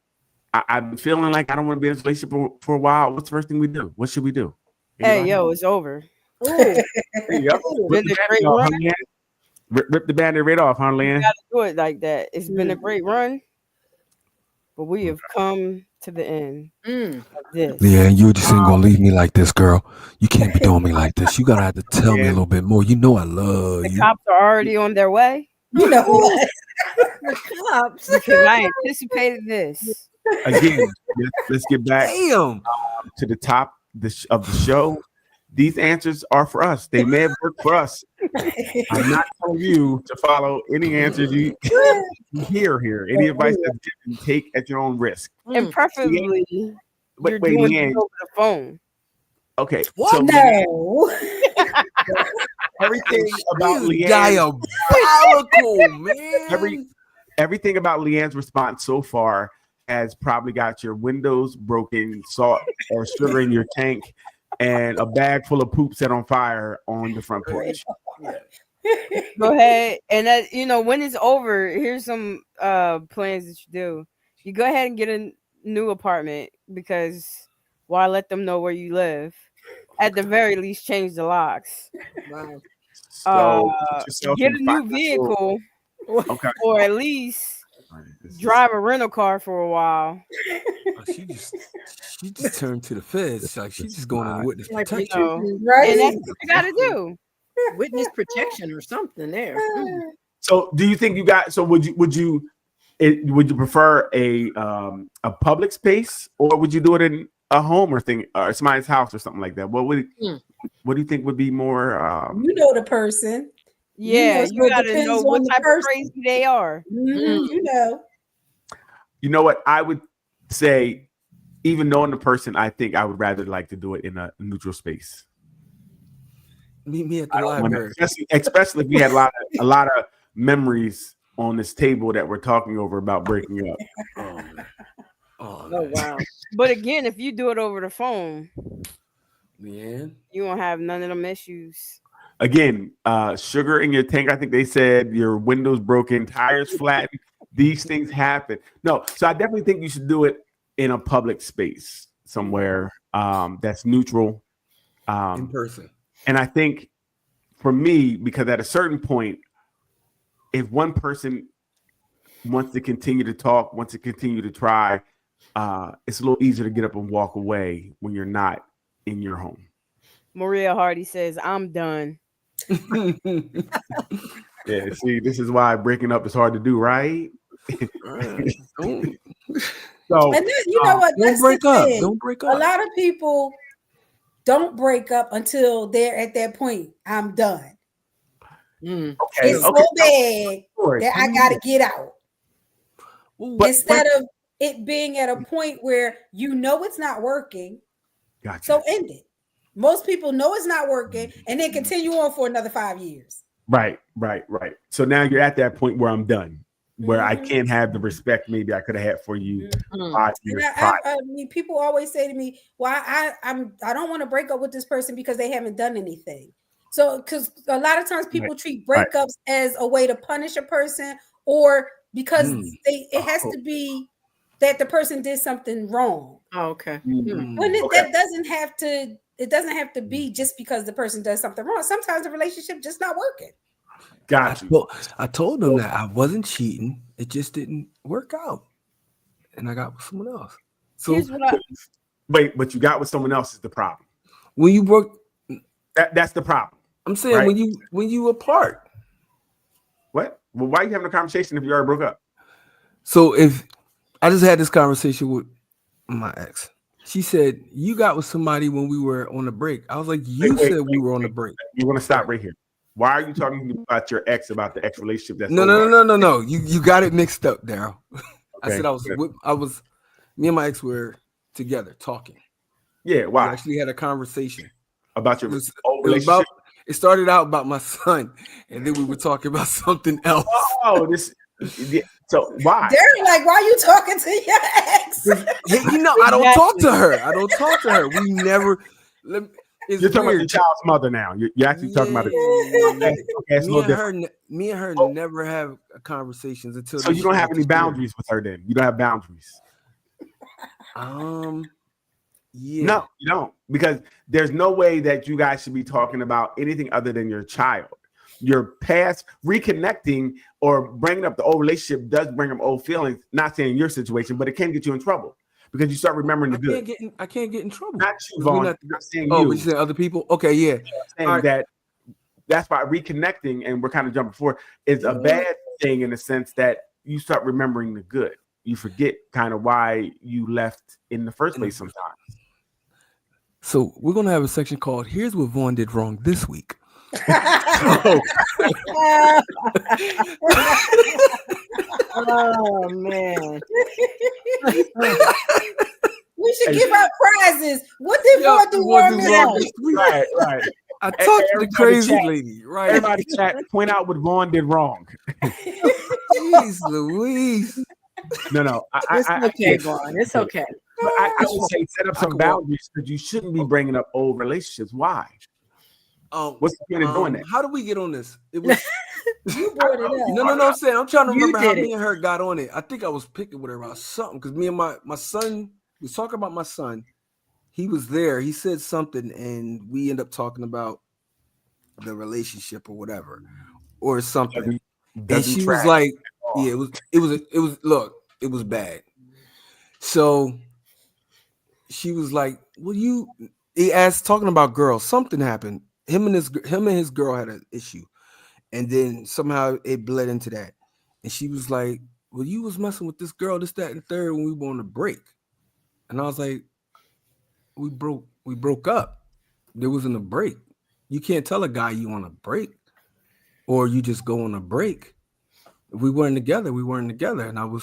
I've been feeling like I don't want to be in a relationship for a while. What's the first thing we do? What should we do? Hey, yo, it's over. There you go. Rip the Band-Aid right off, huh, Leanne? You gotta do it like that. It's been a great run, but we have come to the end of this. Yeah, you just ain't gonna leave me like this, girl. You can't be doing me like this. You gotta have to tell me a little bit more. You know I love The you. cops are already on their way. You know what? The cops. Because I anticipated this. Again, let's get back Damn. to the top of the show. These answers are for us. They may have worked for us. I'm not telling you to follow any answers you hear here. Any advice that's given, take at your own risk. And preferably, you're doing Leanne. it over the phone. Okay. What? So No. everything about This Leanne, diabolical, man. everything about Leanne's response so far has probably got your windows broken, salt or sugar in your tank, and a bag full of poop set on fire on the front porch. Go ahead. And that, when it's over, here's some plans that you do. You go ahead and get a new apartment, because why let them know where you live? At the very least, change the locks. Wow. So Get a new vehicle, okay, or at least drive a rental car for a while. She just turned to the feds. Like she's just going on witness protection. Right? And that's what you got to do. Witness protection or something there. So do you think you got? So would you prefer a public space, or would you do it in a home or somebody's house or something like that? What do you think would be more? You know the person. Yeah, you got to depends know on what the type of person. crazy they are. You know. You know what? I would say, even knowing the person, I think I would rather like to do it in a neutral space. Meet me at the library. Especially if we had a lot of memories on this table that we're talking over about breaking up. Oh wow. But again, if you do it over the phone, Man. you won't have none of them issues. Again, sugar in your tank. I think they said your windows broken, tires flattened. These things happen. No, so I definitely think you should do it in a public space somewhere that's neutral, In person. And I think for me, because at a certain point, if one person wants to continue to talk, wants to continue to try, it's a little easier to get up and walk away when you're not in your home. Maria Hardy says, "I'm done." Yeah, see, this is why breaking up is hard to do, right? So, And then, you know what? Don't break up. Don't break up. A lot of people don't break up until they're at that point. I'm done. okay, It's so bad that I gotta get out. Instead of it being at a point where it's not working, gotcha. so end it. Most people know it's not working and then continue on for another 5 years. Right. So now you're at that point where I'm done, where I can't have the respect maybe I could have had for you 5 years prior. I mean, people always say to me, "Well, I don't want to break up with this person because they haven't done anything." So, because a lot of times people treat breakups as a way to punish a person, or because it has to be that the person did something wrong. Oh, okay. When that doesn't have to. It doesn't have to be just because the person does something wrong. Sometimes the relationship just not working. Gotcha. Well, I told them that I wasn't cheating. It just didn't work out, and I got with someone else. So Here's what wait, but you got with someone else is the problem. when you work, That's the problem. I'm saying Right. when you apart. What? Well, why are you having a conversation if you already broke up? So if I just had this conversation with my ex, she said you got with somebody when we were on the break. I was like, you said we were on the break. You want to stop right here. Why are you talking about your ex about the ex relationship? That's No. You got it mixed up, Daryl. I Okay. said me and my ex were together talking. Yeah, why? We actually had a conversation About your old it was relationship? it started out about my son, and then we were talking about something else. Oh, so why? They're like, why are you talking to your ex? I don't talk to her. We never. It's You're talking weird. about your child's mother now. You're actually talking about it. Okay, it's a little different. Me and her never have conversations until. So you don't have any boundaries with her then? You don't have boundaries? Yeah. No, you don't. Because there's no way that you guys should be talking about anything other than your child. Your past, reconnecting or bringing up the old relationship does bring up old feelings. Not saying your situation, but it can get you in trouble because you start remembering the good. I can't get in trouble. Not you, Vaughn. I'm saying you. Oh, we saying other people? Okay, yeah. Saying that's why reconnecting, and we're kind of jumping forward, is a bad thing in the sense that you start remembering the good. You forget kind of why you left in the first place sometimes. So we're going to have a section called Here's What Vaughn Did Wrong This Week. Oh, man. We should give out prizes. What did Vaughn do wrong this week? Right. I talked to the crazy lady, right? Everybody chat, point out what Vaughn did wrong. Jeez Louise. No. It's okay, Vaughn. It's okay. But I would say set up some boundaries because you shouldn't be bringing up old relationships. Why? What's the point of doing that? How do we get on this? It was You brought it up. No. I'm saying I'm trying to remember how did me and her got on it. I think I was picking with her about something because me and my son we was talking about my son. He was there. He said something, and we end up talking about the relationship or whatever, or something. And she was like, "Yeah, it was. Look, it was bad." So she was like, "Well, he asked talking about girls. Something happened. Him and his girl had an issue, and then somehow it bled into that. And she was like, "Well, you was messing with this girl, this, that, and third when we were on a break." And I was like, "We broke up. There wasn't a break. You can't tell a guy you on a break, or you just go on a break. If we weren't together, we weren't together." And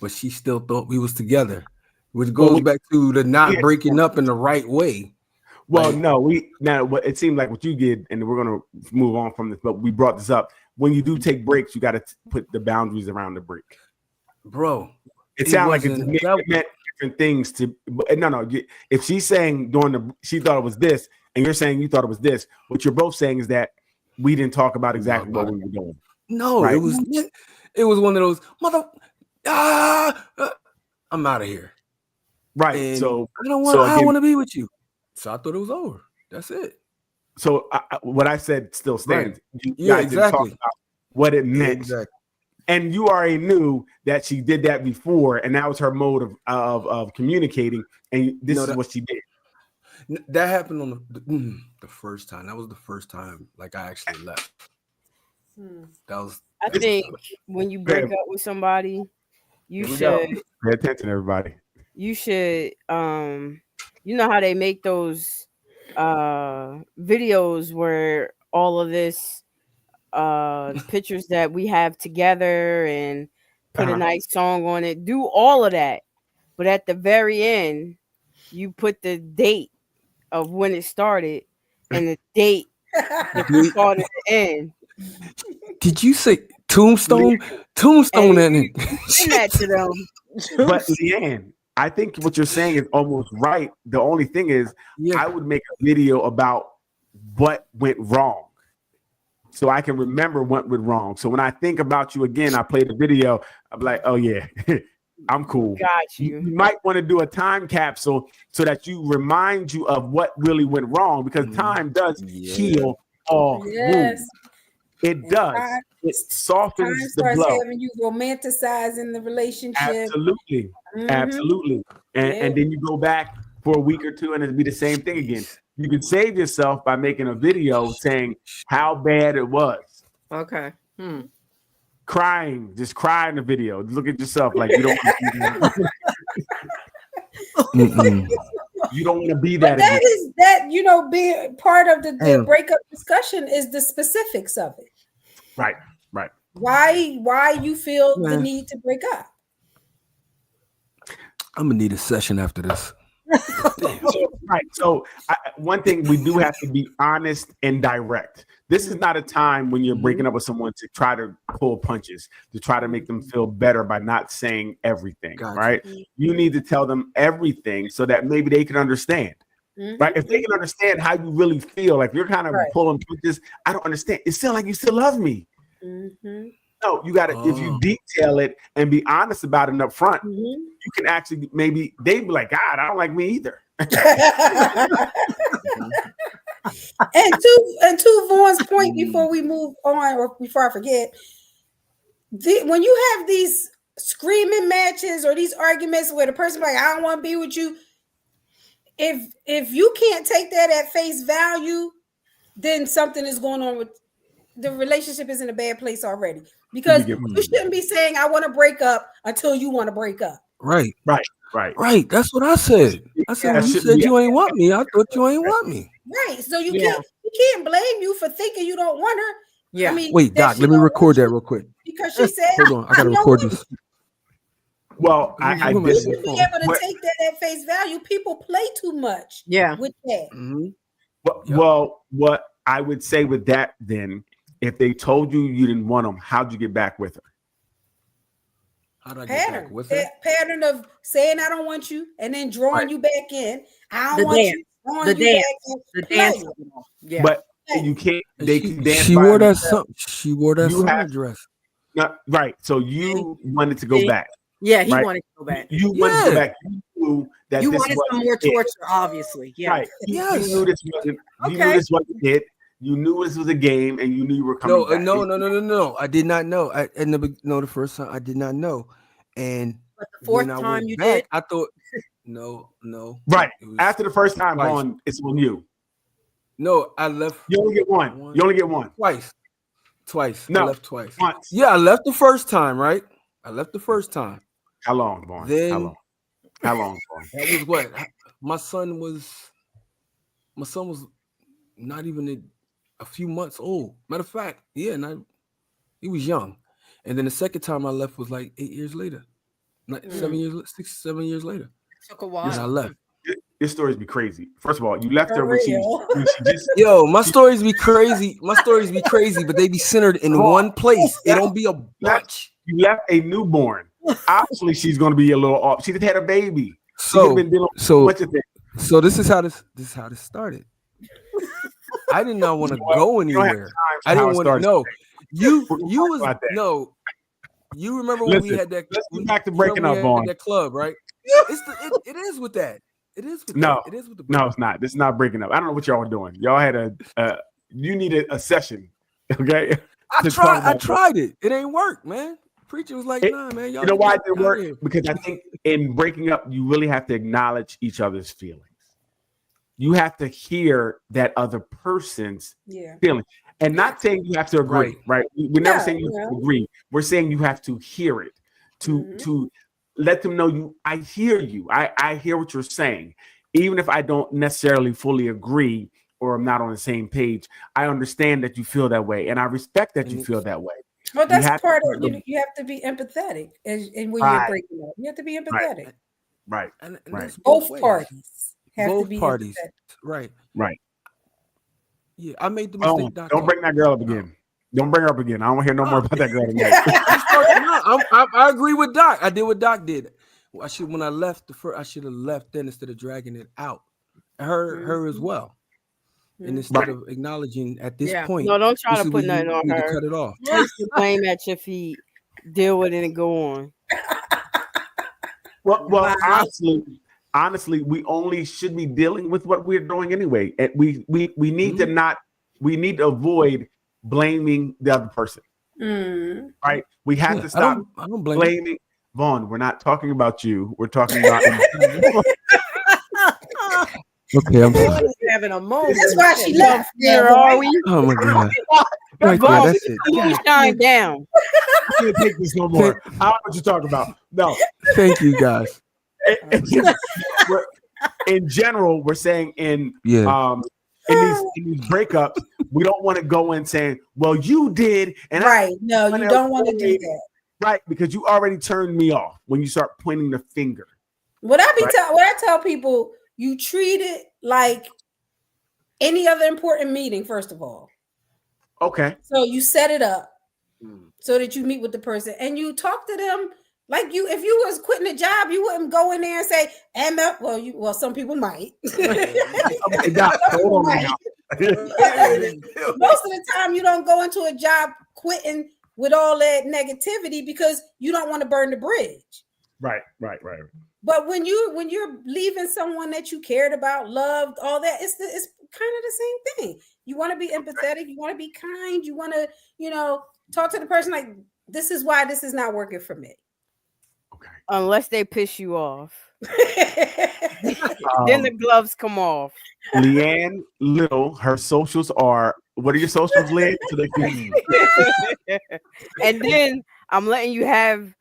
but she still thought we was together, which goes back to the not breaking up in the right way. Well, no, it seemed like what you did, and we're gonna move on from this, but we brought this up. When you do take breaks, you got to put the boundaries around the break, bro. It sounds like it meant different things to. No. If she's saying she thought it was this, and you're saying you thought it was this, what you're both saying is that we didn't talk about exactly what we were doing. No, right? It was one of those I'm out of here. Right. And so I don't want to be with you. So I thought it was over. That's it. So what I said still stands. Right. Yeah, exactly. Talk about what it meant. Yeah, exactly. And you already knew that she did that before, and that was her mode of communicating. And this is what she did. That happened on the first time. That was the first time, like I actually left. That was. I think when you break up with somebody, you should pay attention, everybody. You should, you know how they make those videos where all of this pictures that we have together and put a nice song on it. Do all of that, but at the very end, you put the date of when it started and the date that you started to end. Did you say Tombstone? Tombstone and it. Send that to them. But Leanne, I think what you're saying is almost right. The only thing is, I would make a video about what went wrong, so I can remember what went wrong. So when I think about you again, I play the video. I'm like, oh yeah, I'm cool. Got you. You might want to do a time capsule so that you remind you of what really went wrong, because time does heal all wounds. It does. It softens the blow. Starts having you romanticizing the relationship. Absolutely. Absolutely. And then you go back for a week or two and it'll be the same thing again. You can save yourself by making a video saying how bad it was. Okay. Crying. Just cry in the video. Look at yourself like you don't want to be that. You don't want to be that. That that, you know, be part of the breakup discussion is the specifics of it. Right. Why you feel the need to break up? I'm gonna need a session after this. So one thing, we do have to be honest and direct. This is not a time when you're breaking up with someone to try to pull punches, to try to make them feel better by not saying everything, right? You need to tell them everything so that maybe they can understand, right? If they can understand how you really feel, like you're kind of pulling punches, I don't understand. It sounds like you still love me. No, you got to, if you detail it and be honest about it up front, you can actually, maybe they'd be like, God, I don't like me either. And to Vaughn's point, before we move on, or before I forget, when you have these screaming matches or these arguments where the person like, I don't want to be with you, if you can't take that at face value, then something is going on with the relationship. Is in a bad place already, because you shouldn't be saying I want to break up until you want to break up. Right. That's what I said. I said, when you said you ain't want me, I thought you ain't want me. Right. So you can't blame you for thinking you don't want her. Yeah. I mean, wait, Doc, let me record that real quick. Because she said, hold on, I gotta record this. Well, I be able to take that at face value. People play too much. With that. Well, what I would say with that, then, if they told you you didn't want them, how'd you get back with her? How'd I get back with her? Pattern of saying I don't want you and then drawing you back in. I don't want you. The dance. Yeah. But you can't. They can dance. She wore that summer dress. Right. So you wanted to go back. Yeah, he wanted to go back. You wanted to go back. You knew that you wanted some more torture, obviously. Yeah. Right. You knew this wasn't. You knew this wasn't it. You knew this was a game, and you knew you were coming back. No. I did not know. The first time I did not know, and but the fourth time you back, did, I thought no. Right after the first time, on it's on you. No, I left. You only get one. You only get one. Twice. No, I left twice. Once. Yeah, I left the first time. Right. I left the first time. How long, Vaughn? How long? That was what my son was not even a few months old. Matter of fact, he was young. And then the second time I left was like 8 years later. 7 years later. It took a while. And I left. Your stories be crazy. First of all, you left her when she just... my stories be crazy. But they be centered in one place. It don't be a bunch. You left a newborn. Obviously, she's gonna be a little off. She just had a baby. So this is how this started. I did not want to go anywhere. I didn't want to know. You remember when we had that? Let's get back to breaking up on that club, right? It is with that. It is with no, that. It is with the no, it's not. This is not breaking up. I don't know what y'all were doing. Y'all had you needed a session. Okay. I tried it. It ain't work, man. Preacher was like, nah, man. You know why it didn't work? Because I think in breaking up, you really have to acknowledge each other's feelings. You have to hear that other person's feeling. And not saying you have to agree, right? We're never saying you have to agree. We're saying you have to hear it, to let them know I hear you. I hear what you're saying. Even if I don't necessarily fully agree or I'm not on the same page, I understand that you feel that way. And I respect that you feel that way. Well, that's part of it. You have to be empathetic. And when you're breaking up, you have to be empathetic. Right. And both parties have both to be parties. empathetic. Right. Yeah, I made the mistake. Don't bring that girl up again. Don't bring her up again. I don't want to hear no more about that girl again. I agree with Doc. I did what Doc did. When I left I should have left then instead of dragging it out. Her as well. And instead of acknowledging at this point, no, don't try to put nothing on her. To cut it off. Place the blame at your feet. Deal with it and go on. Well, honestly, we only should be dealing with what we're doing anyway. And we need to avoid blaming the other person. Right? We have to stop I don't blame blaming. Vaughn, we're not talking about you. We're talking about Okay, I'm sorry. Having a moment. This is why she left. Oh my God. Right there, that's it. You shine down. I can't take this no more. I don't know what you're talking about. No. Thank you, guys. in general, we're saying in these breakups, we don't want to go in saying, well, you did, and no, you don't want to do that. Right, because you already turned me off when you start pointing the finger. What I tell people, you treat it like any other important meeting, first of all. Okay. So you set it up so that you meet with the person and you talk to them like if you was quitting a job, you wouldn't go in there and say, well, some people might. Most of the time you don't go into a job quitting with all that negativity because you don't want to burn the bridge. Right. But when you're leaving someone that you cared about, loved, all that, it's kind of the same thing. You want to be empathetic, you want to be kind, you want to, talk to the person like, this is why this is not working for me. Okay. Unless they piss you off. Then the gloves come off. Leanne Little, her socials are, what are your socials, Leanne? So they can... And then I'm letting you have,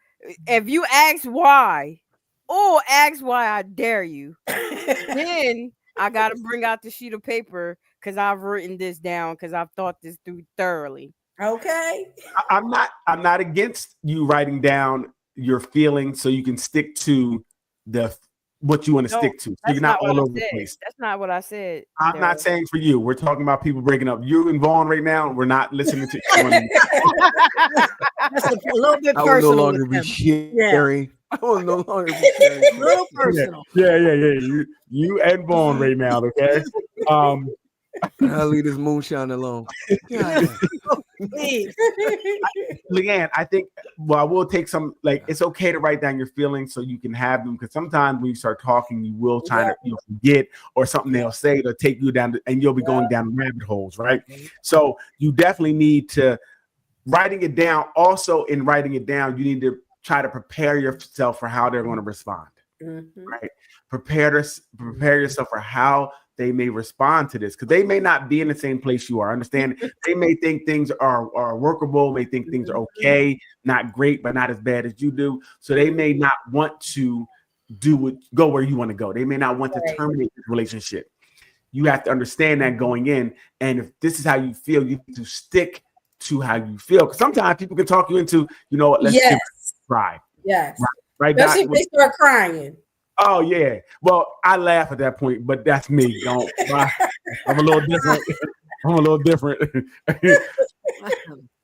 if you ask why, or ask why, I dare you, then I got to bring out the sheet of paper because I've written this down because I've thought this through thoroughly. Okay. I'm not against you writing down your feelings so you can stick to what you want to stick to. So you're not all over the place. That's not what I said. I'm not saying for you. We're talking about people breaking up. You and Vaughn right now, we're not listening to That's a little bit personal. I will no longer be sharing. I will no longer be sharing. A little personal. Yeah. You and Vaughn right now, okay? I'll leave this moonshine alone. Leanne, I think, I will take some, it's okay to write down your feelings so you can have them, because sometimes when you start talking, you will try to forget, or something they'll say to take you down, and you'll be going down rabbit holes, right? So you definitely need to, writing it down, also in writing it down, you need to try to prepare yourself for how they're going to respond, right? Prepare yourself for how they may respond to this, because they may not be in the same place you are. Understand? They may think things are workable, may think things are okay, not great, but not as bad as you do. So they may not want to go where you want to go. They may not want to terminate the relationship. You have to understand that going in. And if this is how you feel, you need to stick to how you feel. Because sometimes people can talk you into, let's try. Yes. Right. Especially if they start crying. Oh yeah. Well, I laugh at that point, but that's me. I'm a little different.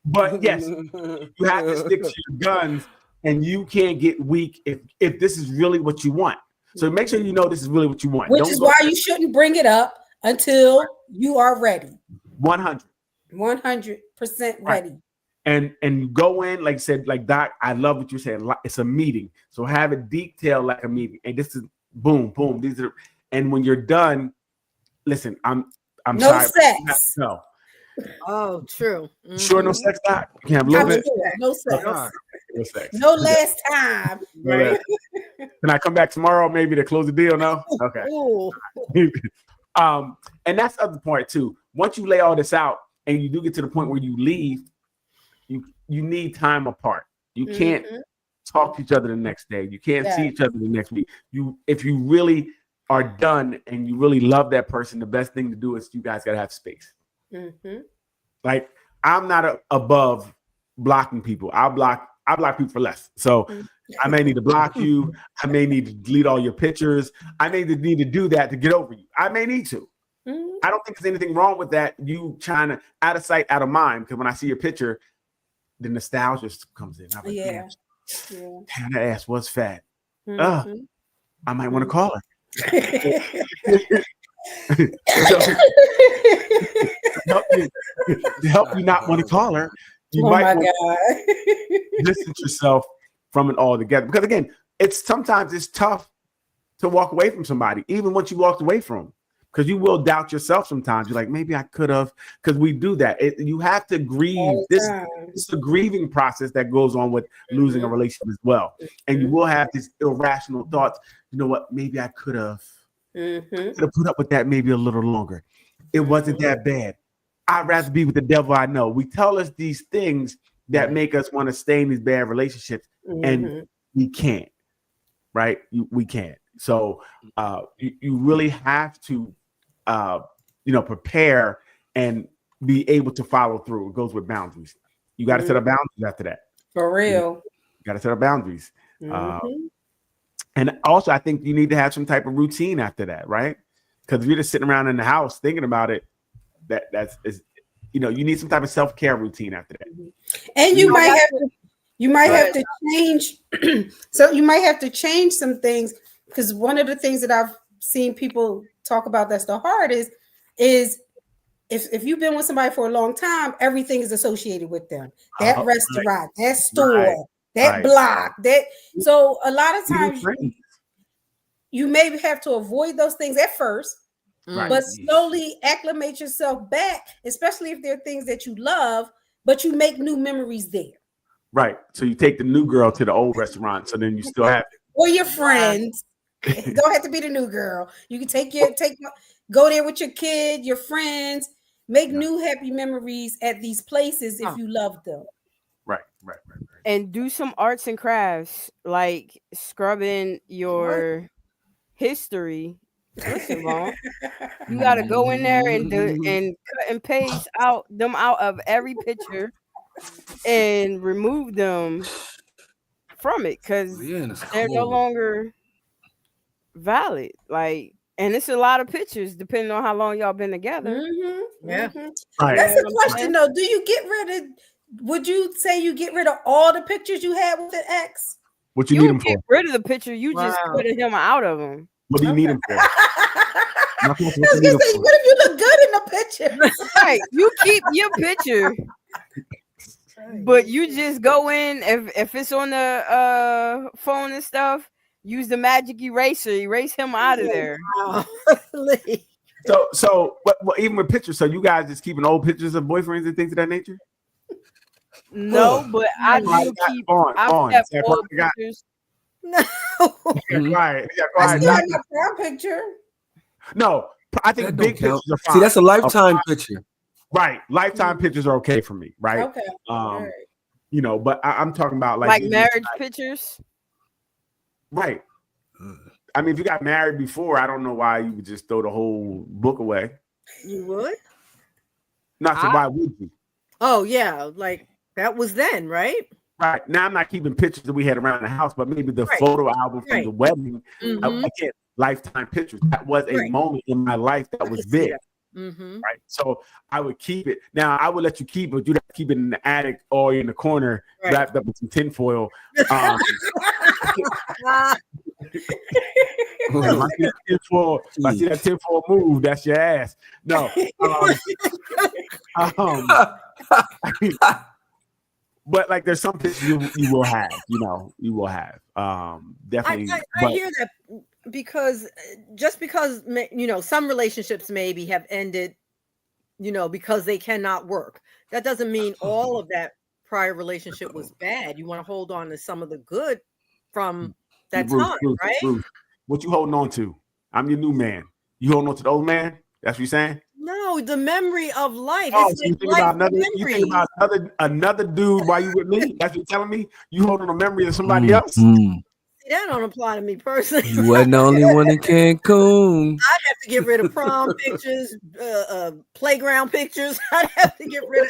But yes, you have to stick to your guns, and you can't get weak if this is really what you want. So make sure you know this is really what you want. Which is why you shouldn't bring it up until you are ready. 100% ready. Right. And go in, like I said, like Doc, I love what you said. It's a meeting. So have it detailed like a meeting. And this is boom. These are, and when you're done, listen, I'm no sorry. Sex. No. Oh, true. Sure, no sex, Doc? You can have a little bit. No sex. No sex. No last time. Right. Can I come back tomorrow maybe to close the deal? No? Okay. And that's the other part too. Once you lay all this out and you do get to the point where you leave, you need time apart. You can't talk to each other the next day. You can't see each other the next week. If you really are done and you really love that person, the best thing to do is you guys gotta have space. Like, I'm not above blocking people. I block people for less. So I may need to block you. I may need to delete all your pictures. I may need to do that to get over you. I may need to. I don't think there's anything wrong with that. You trying to out of sight, out of mind. Because when I see your picture, the nostalgia comes in. I'm like, damn, that ass was fat. I might want to call her. To help you not want to call her, you might distance yourself from it all together. Because again, sometimes it's tough to walk away from somebody, even once you walked away from them. Because you will doubt yourself sometimes. You're like, maybe I could have, because we do that. You have to grieve. This is a grieving process that goes on with losing a relationship as well. And you will have these irrational thoughts. You know what? Maybe I could have put up with that maybe a little longer. It wasn't that bad. I'd rather be with the devil I know. We tell us these things that make us want to stay in these bad relationships, and we can't. Right? We can't. So you really have to prepare and be able to follow through. It goes with boundaries. You got to set up boundaries after that. For real. You got to set up boundaries. Mm-hmm. And also, I think you need to have some type of routine after that, right? Because if you're just sitting around in the house thinking about it, you need some type of self-care routine after that. And you might have to change. So you might have to change some things, because one of the things that I've seen people talk about that's the hardest is if you've been with somebody for a long time, everything is associated with them. That restaurant, that store, that block, that. So a lot of times you may have to avoid those things at first, but slowly acclimate yourself back, especially if there are things that you love, but you make new memories there. Right. So you take the new girl to the old restaurant, so then you still have it. Or your friends. Don't have to be the new girl. You can go there with your kid, your friends, make new happy memories at these places if you love them. Right. And do some arts and crafts, like scrubbing your history. Listen, Vaughn, you got to go in there and cut and paste out of every picture and remove them from it, because they're no longer valid. Like, and it's a lot of pictures depending on how long y'all been together. Right. That's the question though. Would you say you get rid of all the pictures you had with the ex? What you need them for? Get rid of the picture. You just cutting him out of them. What do you need them for? What if you look good in the picture? Right. You keep your picture, but you just go in if it's on the phone and stuff. Use the magic eraser, erase him out of there. So, but even with pictures, so you guys just keeping old pictures of boyfriends and things of that nature? No, but I do keep. I've kept old pictures. No, right. That's not a prom picture. No, I think big pictures are fine. See, that's a lifetime picture. Right, lifetime pictures are okay for me. Right. Okay. But I'm talking about like marriage pictures. Right. I mean, if you got married before, I don't know why you would just throw the whole book away. You would? Why would you? Oh, yeah. Like that was then, right? Right. Now I'm not keeping pictures that we had around the house, but maybe the photo album from the wedding. I get lifetime pictures. That was a moment in my life that was big. Right. So I would keep it. Now I would let you keep it, but you'd have to keep it in the attic or in the corner, wrapped up in some tinfoil. If I see that tinfoil move, that's your ass. No. But like, there's some pictures you will have. You will have. Definitely. I hear that. Because just because some relationships maybe have ended because they cannot work, that doesn't mean all of that prior relationship was bad. You want to hold on to some of the good from that time, right? Bruce, what you holding on to? I'm your new man. You holding on to the old man? That's what you're saying? No, the memory of life. Oh, so you think about another dude while you with me? That's what you're telling me? You holding a memory of somebody else? That don't apply to me personally. You wasn't the only one in Cancun. I'd have to get rid of prom pictures, playground pictures. I'd have to get rid of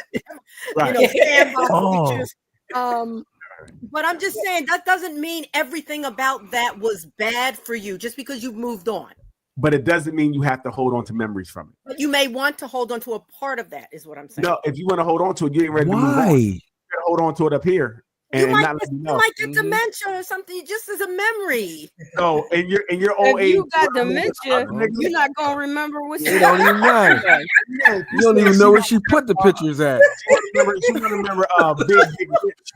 sandbox pictures. But I'm just saying that doesn't mean everything about that was bad for you just because you've moved on. But it doesn't mean you have to hold on to memories from it. But you may want to hold on to a part of that, is what I'm saying. No, if you want to hold on to it, you ain't ready to move on. You gotta hold on to it up here. You might get dementia or something just as a memory. So in your old age, you got dementia, you're not gonna remember what you don't even matter. You don't even know where she put the pictures at. She want to remember Big Rich.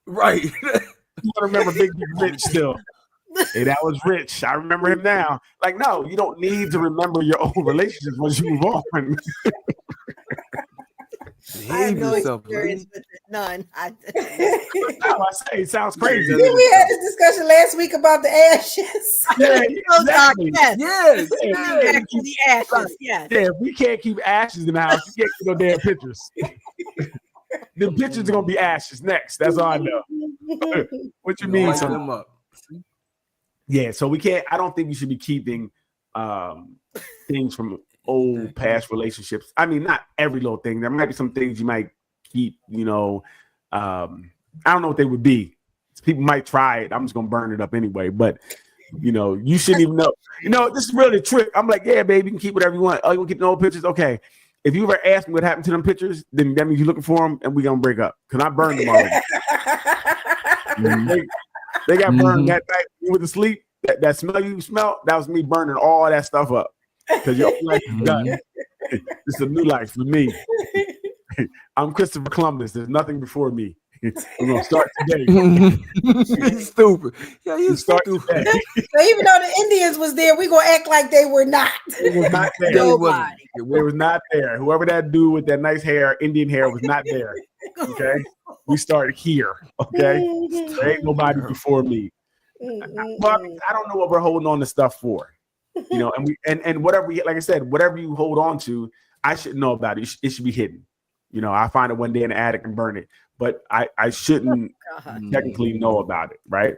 Right. You want to remember Big Rich still. Hey, that was Rich. I remember him now. Like, no, you don't need to remember your old relationships once you move on. I have no experience with it. None. I say it sounds crazy. We had this discussion last week about the ashes. Yeah, exactly. Yes. The ashes. Yes. Yeah, if we can't keep ashes in the house, we can't keep no damn pictures. The pictures are gonna be ashes next. That's all I know. What you mean? Yeah, so we can't. I don't think you should be keeping things from old past relationships. I mean, not every little thing. There might be some things you might keep. I don't know what they would be. People might try it. I'm just gonna burn it up anyway. But you shouldn't even know. This is really a trick. I'm like, yeah, baby, you can keep whatever you want. Oh, you want to keep the old pictures? Okay. If you ever ask me what happened to them pictures, then that means you're looking for them, and we're gonna break up because I burned them already. They got burned that night. You went to sleep. That smell you smell, that was me burning all that stuff up. Because your life is done. This is a new life for me. I'm Christopher Columbus. There's nothing before me. We're gonna start today. He's stupid. Yeah, you start stupid. So even though the Indians was there, we gonna act like they were not. It was not there. Nobody. It was not there. Whoever that dude with that nice hair, Indian hair, was not there. Okay, we started here. Okay, there ain't nobody before me. Well, I don't know what we're holding on to stuff for. And whatever like I said, whatever you hold on to, I should know about it. It should be hidden. I find it one day in the attic and burn it, but I shouldn't technically know about it, right?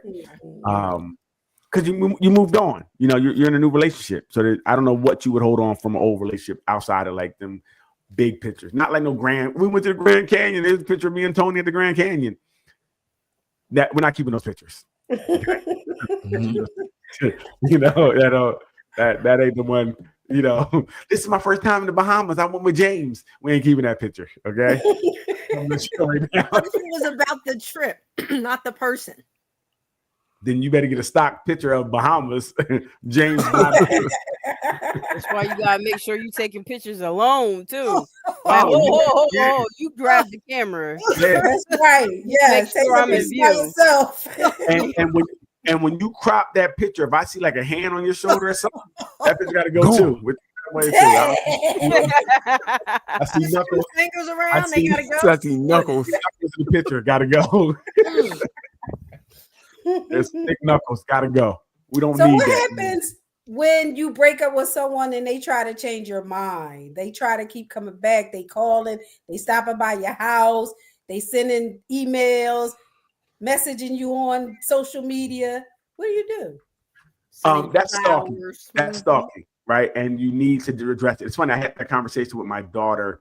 Because you moved on. You're in a new relationship, so I don't know what you would hold on from an old relationship outside of like them big pictures. Not like no grand. We went to the Grand Canyon. There's a picture of me and Tony at the Grand Canyon. That we're not keeping those pictures. Okay? That ain't the one. This is my first time in the Bahamas. I went with James. We ain't keeping that picture, okay? I'm not sure right now. What if it was about the trip, not the person? Then you better get a stock picture of Bahamas, James. That's why you gotta make sure you taking pictures alone too. Like, you grab the camera. Yeah. That's right. Yeah, make sure I'm in view. Yourself. And when you crop that picture, if I see like a hand on your shoulder or something, that picture got to go too. I see knuckles. Fingers around, they gotta go. I see knuckles. Knuckles in the picture, gotta go. There's thick knuckles, gotta go. We don't need that. So what happens when you break up with someone and they try to change your mind? They try to keep coming back. They calling. They stopping by your house. They sending emails, messaging you on social media. What do? That's stalking. That's stalking, right? And you need to address it. It's funny. I had a conversation with my daughter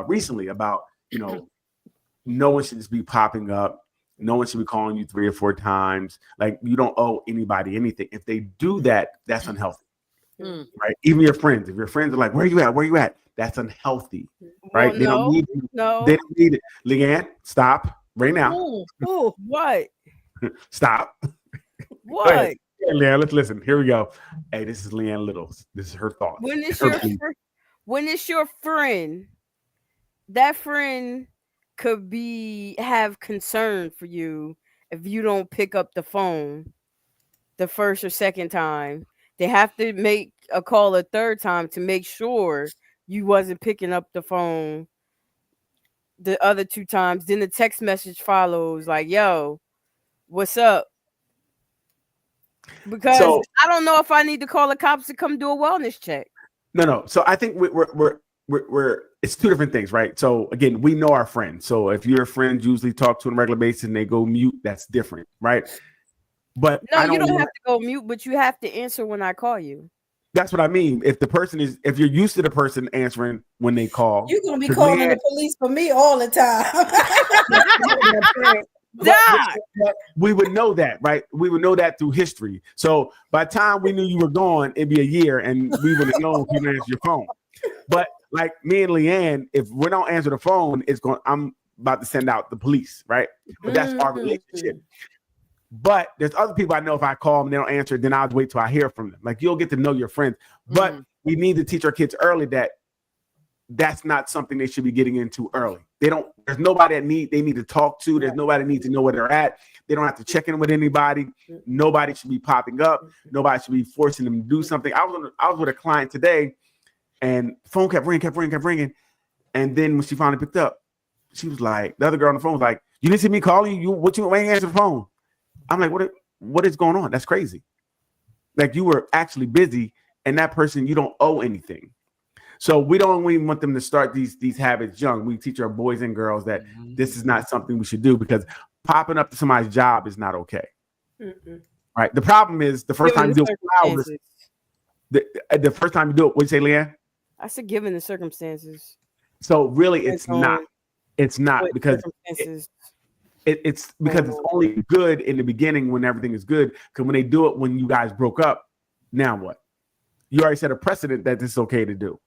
recently about, no one should just be popping up. No one should be calling you 3 or 4 times. Like, you don't owe anybody anything. If they do that, that's unhealthy, right? Even your friends. If your friends are like, "Where you at? Where you at?" That's unhealthy, right? They don't need you. No, they don't need it. Leanne, stop right now. Ooh, what? Stop. What? Hey, Leanne, let's listen. Here we go. Hey, this is Leanne Littles. This is her thought. When it's your friend, that friend could have concern for you if you don't pick up the phone the first or second time. They have to make a call a third time to make sure you wasn't picking up the phone the other 2 times. Then the text message follows like, "Yo, what's up?" Because I don't know if I need to call the cops to come do a wellness check. No. So I think we're it's 2 different things, right? So again, we know our friends. So if your friends usually talk to on a regular basis and they go mute, that's different, right? But no, you don't have to go mute, but you have to answer when I call you. That's what I mean. If you're used to the person answering when they call, you're gonna be calling the police for me all the time. We would know that, right? We would know that through history. So by the time we knew you were gone, it'd be a year, and we would have known if you didn't answer your phone. But like me and Leanne, if we don't answer the phone, I'm about to send out the police, right? But that's our relationship. But there's other people I know, if I call them, they don't answer, then I'll wait till I hear from them. Like, you'll get to know your friends. But we need to teach our kids early that that's not something they should be getting into early. There's nobody they need to talk to. There's nobody that needs to know where they're at. They don't have to check in with anybody. Nobody should be popping up. Nobody should be forcing them to do something. I was with a client today, and the phone kept ringing. And then when she finally picked up, she was like, the other girl on the phone was like, "You didn't see me calling you? Why ain't answer the phone?" I'm like, what is going on? That's crazy. Like, you were actually busy, and that person, you don't owe anything. So we don't even want them to start these habits young. We teach our boys and girls that this is not something we should do, because popping up to somebody's job is not okay. Right. The problem is the first time you do flowers. The first time you do it, what'd you say, Leanne? I said, given the circumstances. So really, it's not. It's not because it's because it's only good in the beginning when everything is good. Because when they do it when you guys broke up, now what? You already set a precedent that this is okay to do.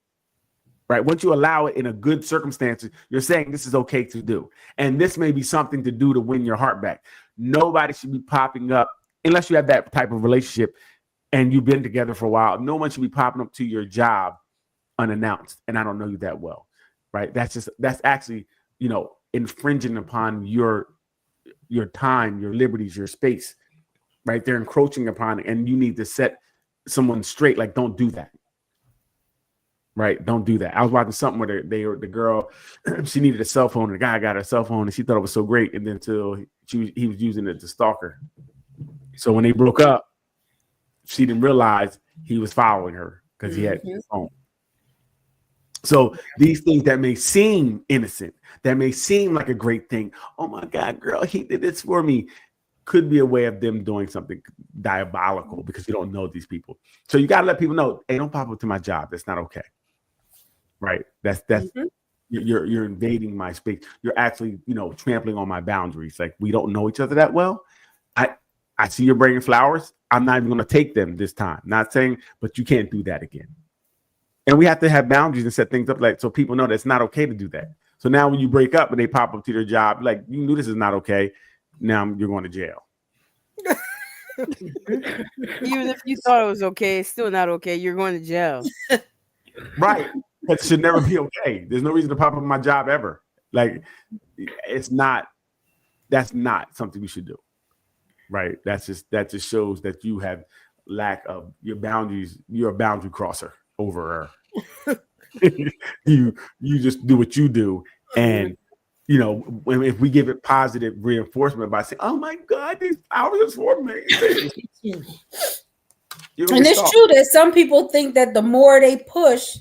Right. Once you allow it in a good circumstances, you're saying this is okay to do. And this may be something to do to win your heart back. Nobody should be popping up unless you have that type of relationship and you've been together for a while. No one should be popping up to your job unannounced. And I don't know you that well. Right. That's actually, infringing upon your time, your liberties, your space. Right. They're encroaching upon it. And you need to set someone straight. Like, don't do that. Right. Don't do that. I was watching something where the girl, she needed a cell phone and the guy got her a cell phone and she thought it was so great. And then until he was using it to stalk her. So when they broke up, she didn't realize he was following her because he had his phone. So these things that may seem innocent, that may seem like a great thing. Oh my God, girl, he did this for me. Could be a way of them doing something diabolical because you don't know these people. So you got to let people know, hey, don't pop up to my job. That's not okay. Right. That's you're invading my space. You're actually, trampling on my boundaries. Like, we don't know each other that well. I see you're bringing flowers. I'm not even going to take them this time. Not saying, but you can't do that again. And we have to have boundaries and set things up so people know that it's not okay to do that. So now when you break up and they pop up to their job, like, you knew this is not okay. Now you're going to jail. Even if you thought it was okay, it's still not okay. You're going to jail. Right. It should never be okay. There's no reason to pop up on my job ever. Like, that's not something we should do. Right. That just shows that you have lack of your boundaries. You're a boundary crosser over her. you just do what you do. And if we give it positive reinforcement by saying, oh my God, these flowers are amazing. And it's true that some people think that the more they push,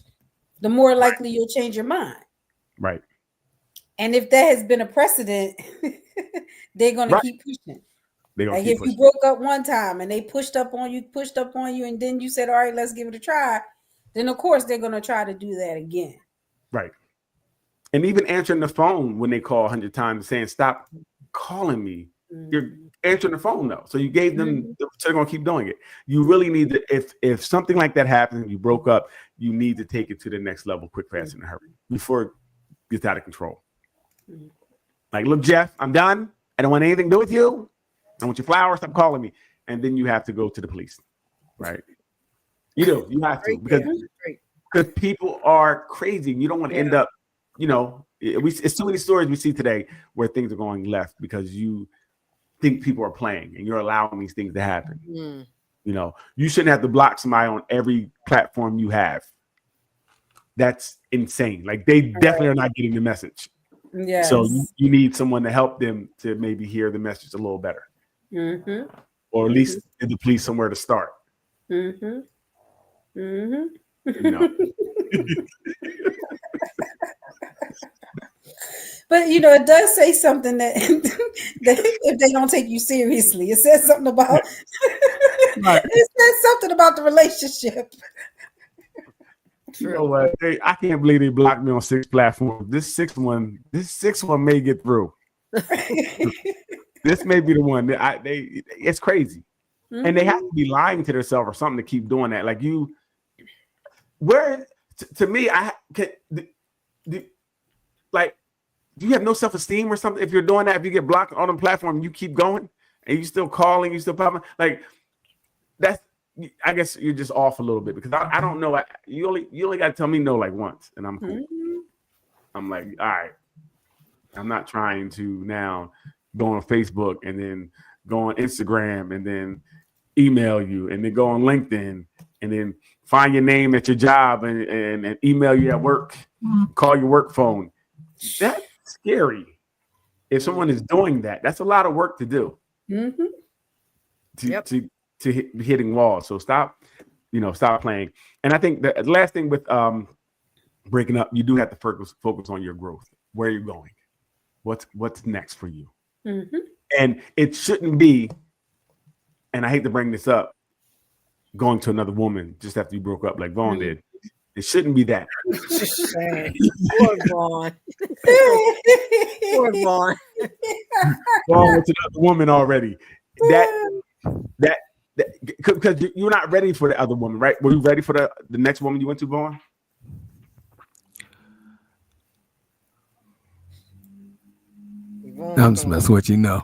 the more likely you'll change your mind. Right. And if that has been a precedent, they're going to keep pushing. Like, if you broke up one time and they pushed up on you, and then you said, all right, let's give it a try, then of course they're going to try to do that again. Right. And even answering the phone when they call 100 times saying, stop calling me. You're answering the phone though. So you gave them, they're going to keep doing it. You really need to, if something like that happens and you broke up, you need to take it to the next level quick, fast, and in a hurry before it gets out of control. Like, look, Jeff, I'm done. I don't want anything to do with you. I want your flowers. Stop calling me. And then you have to go to the police. Right. You do. You have to, because people are crazy. You don't want to end up, it's too many stories we see today where things are going left because you think people are playing and you're allowing these things to happen. You shouldn't have to block somebody on every platform you have. That's insane. Like, they definitely are not getting the message. Yes. So you need someone to help them to maybe hear the message a little better. Or at least give the police somewhere to start. But it does say something that if they don't take you seriously, it says something about it says something about the relationship. You know what? I can't believe they blocked me on 6 platforms. This sixth one may get through. This may be the one that it's crazy. And they have to be lying to themselves or something to keep doing that. Like, to me, do you have no self-esteem or something? If you're doing that, if you get blocked on the platform, you keep going and you still calling, you still popping, like, I guess you're just off a little bit because I don't know. You only got to tell me no like once, and I'm cool. I'm like, all right. I'm not trying to now go on Facebook and then go on Instagram and then email you and then go on LinkedIn and then find your name at your job and email you at work, call your work phone. That's scary. If someone is doing that, that's a lot of work to do. To hitting walls. So stop playing. And I think the last thing with breaking up, you do have to focus on your growth. Where are you going? What's next for you? And it shouldn't be and I hate to bring this up, going to another woman just after you broke up like Vaughn did. It shouldn't be that. Poor Vaughn. Poor Vaughn. Vaughn went to another woman already. That because you're not ready for the other woman, right? Were you ready for the next woman you went to, Vaughn? I'm just messing with you, know.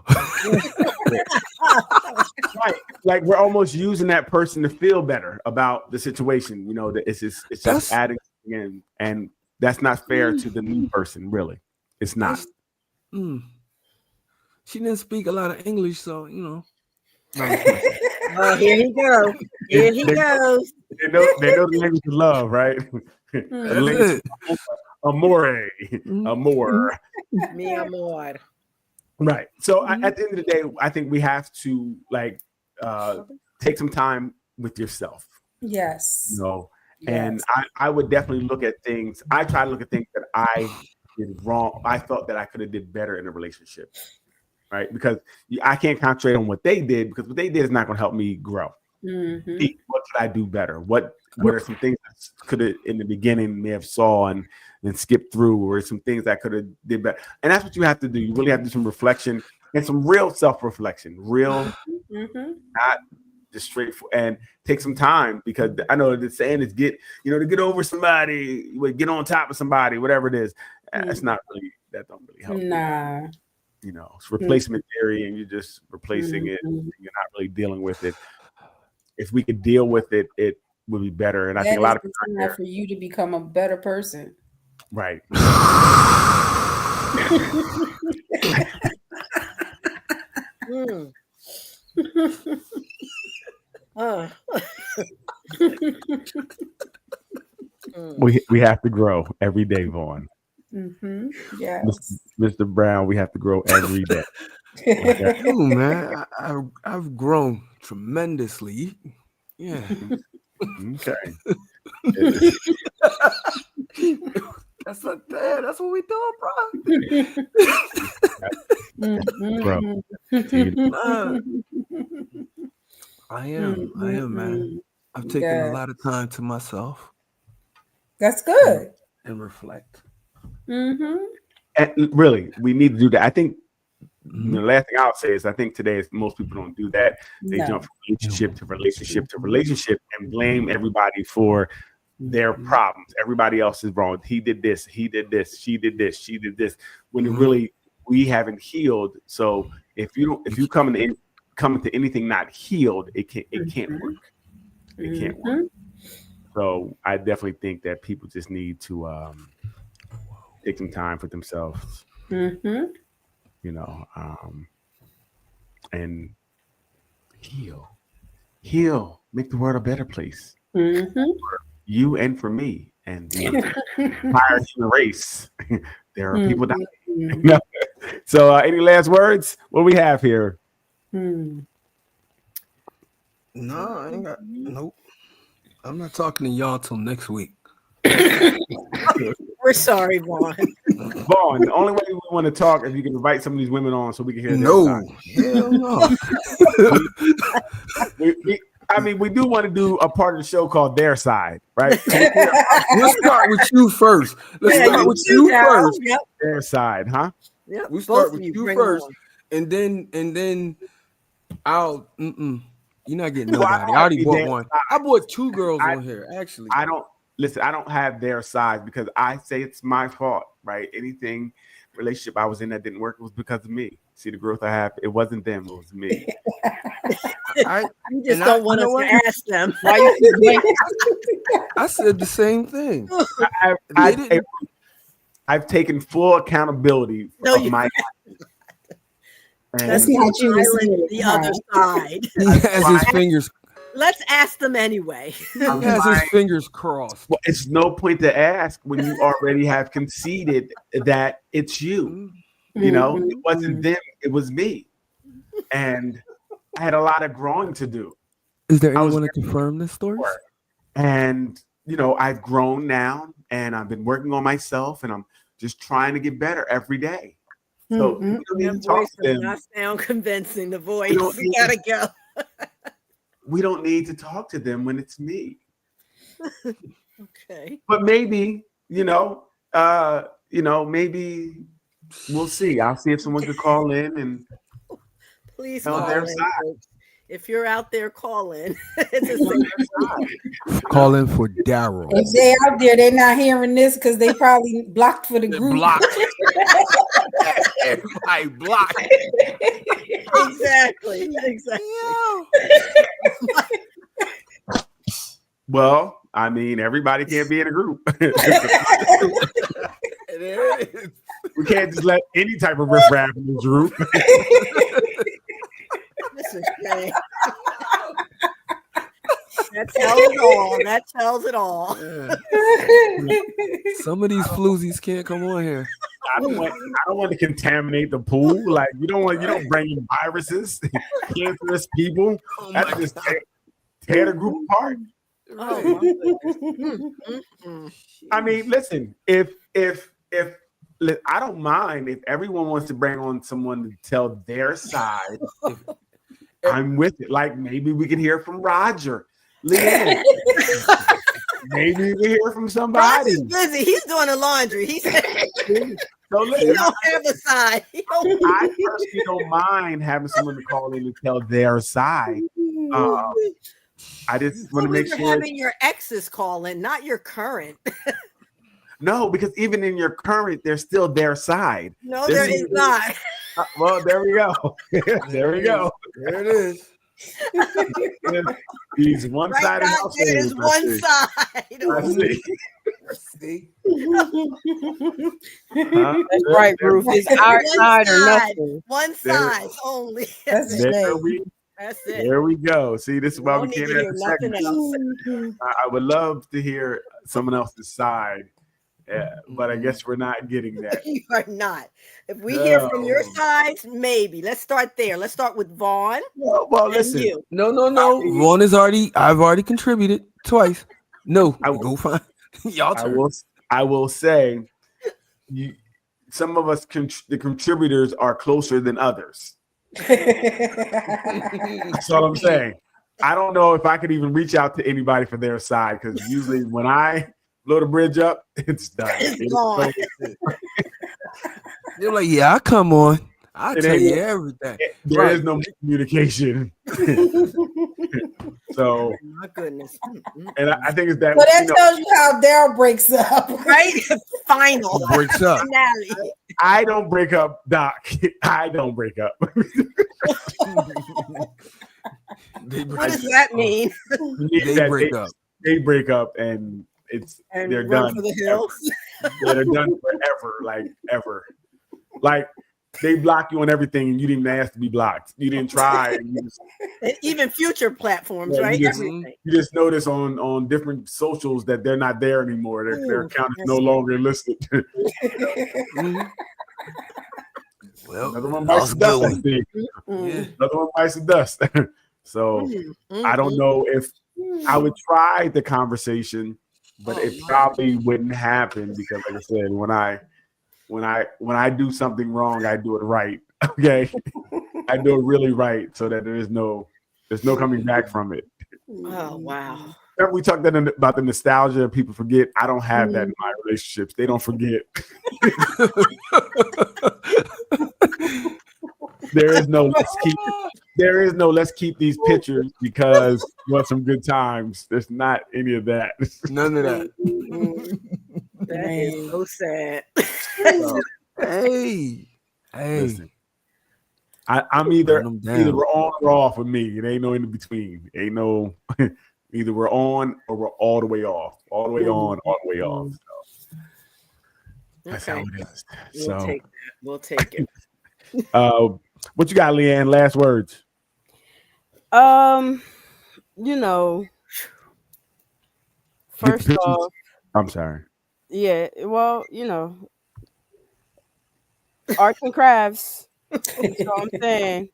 Right. Like we're almost using that person to feel better about the situation. You know, that it's just adding in, and that's not fair to the new person, really. It's not. She didn't speak a lot of English, so you know. Oh, here he goes. Here he goes. They know the language of love, right? Amore. Mi amor. Right. So at the end of the day, I think we have to take some time with yourself. Yes. You know, Yes. and I would definitely look at things. I try to look at things that I did wrong. I felt that I could have did better in a relationship. Right. Because I can't concentrate on what they did, because what they did is not going to help me grow. Mm-hmm. What could I do better? What are some things I could have in the beginning may have saw and skipped through, or some things I could have did better? And that's what you have to do. You really have to do some reflection and some real self-reflection, not just straight and take some time, because I know the saying is to get over somebody, get on top of somebody, whatever it is. That's not really, that don't really help. Nah. You know, it's replacement theory, and you're just replacing it. And you're not really dealing with it. If we could deal with it, it would be better. And I think a lot of people time for you to become a better person. Right. We have to grow every day, Vaughn. Mm-hmm. Yes. Mr. Brown, we have to grow every day. Oh, man, I've grown tremendously. Yeah. Okay. That's what we doing, bro. Bro. I am, man. I've taken a lot of time to myself. That's good. And reflect. Mm-hmm. And really, we need to do that. I think the last thing I'll say is I think today is most people don't do that. They jump from relationship to relationship to relationship and blame everybody for their problems. Everybody else is wrong. He did this, he did this, she did this, she did this. When really we haven't healed. So if you come into anything not healed, it can't work. It can't work. So I definitely think that people just need to take some time for themselves. You know, and heal, make the world a better place for you and for me and the entire human race. There are people dying. So, any last words? What we have here? No, I ain't got. Nope. I'm not talking to y'all till next week. We're sorry, Vaughn. Vaughn, the only way we want to talk is you can invite some of these women on so we can hear. No, hell no. We do want to do a part of the show called Their Side, right? Let's start with you first. First. Yep. Their Side, huh? Yep. We start with you first, and then I'll. You're not getting nobody. I already bought one. I bought two girls on here. Actually, I don't have their side because I say it's my fault, right? Anything relationship I was in that didn't work, it was because of me. See the growth I have. It wasn't them. It was me. You just don't want us to ask them. I said the same thing. I've taken full accountability of my. That's not you. The other side. He has his fingers. Let's ask them anyway. He has his fingers crossed. Well, it's no point to ask when you already have conceded that it's you. You know, it wasn't them, it was me. And I had a lot of growing to do. Is there anyone to confirm this story? And, you know, I've grown now and I've been working on myself and I'm just trying to get better every day. So you don't need to talk to them. Not sound convincing. The voice. We gotta go. we don't need to talk to them when it's me. Okay. But maybe, maybe we'll see. I'll see if someone could call in and please tell call their in, side. folks. If you're out there, call in. Call in for Daryl. If they out there, they're not hearing this because they probably blocked for the group. Blocked. Everybody blocked. Exactly. Well, I mean, everybody can't be in a group. We can't just let any type of riffraff in this group. This is great. That tells it all. That tells it all. Some of these floozies can't come on here. I don't want to contaminate the pool. Like you don't bring in viruses, cancerous people. That's just tear the group apart. Oh, I mean, listen, if I don't mind if everyone wants to bring on someone to tell their side, I'm with it. Like maybe we can hear from Roger. Leanne. Maybe we hear from somebody. Roger's busy. He's doing the laundry. He said So listen, he don't have a side. I personally don't mind having someone to call in and tell their side. I just want to make sure having your exes call in, not your current. No, because even in your current, there's still their side. No, there is not. Well, there we go. There we go. There it is. He's one Right side of now, there is one side. I see. See? That's right, Ruth. It's our side or nothing. One side only. That's That's There it. we go. See, this is why we Don't can't need to have hear the nothing segment. else. I would love to hear someone else's side, but I guess we're not getting that. You are not. If we hear from your sides, maybe. Let's start there. Let's start with Vaughn. Well, And listen. you. No. Vaughn I've already contributed twice. No, go find y'all turn. I will say, some of us, the contributors, are closer than others. That's all I'm saying. I don't know if I could even reach out to anybody for their side because usually when I blow the bridge up, it's done. It's gone. They're like, yeah, I come on. I'll tell you everything. There is no communication. So, My goodness. and I think it's that. Well, that tells you how Daryl breaks up. Right? Final. Breaks up. Finale. I don't break up, Doc. I don't break up. What does that mean? They break up. They break up and they're run done for the hills. They're done forever, like ever. Like they block you on everything and you didn't even ask to be blocked. You didn't try. And Even future platforms, right? Everything. you just notice on different socials that they're not there anymore. Their account is no longer listed. Well, Another one bites the dust. I see. Another one bites the dust. So I don't know if I would try the conversation, but it probably wouldn't happen because, like I said, when I do something wrong, I do it right. Okay, I do it really right, so that there's no coming back from it. Oh wow. Remember we talked about the nostalgia. People forget. I don't have that in my relationships. They don't forget. There is no let's keep these pictures because we want some good times. There's not any of that. None of that. That is so sad. Hey. Listen, I'm either we're on or off with me. It ain't no in between. Ain't no either we're on or we're all the way off. All the way on, all the way off. So that's how it is. We'll take it. What you got, Leanne? Last words. First off, I'm sorry. yeah, well, arts and crafts. That's what I'm saying.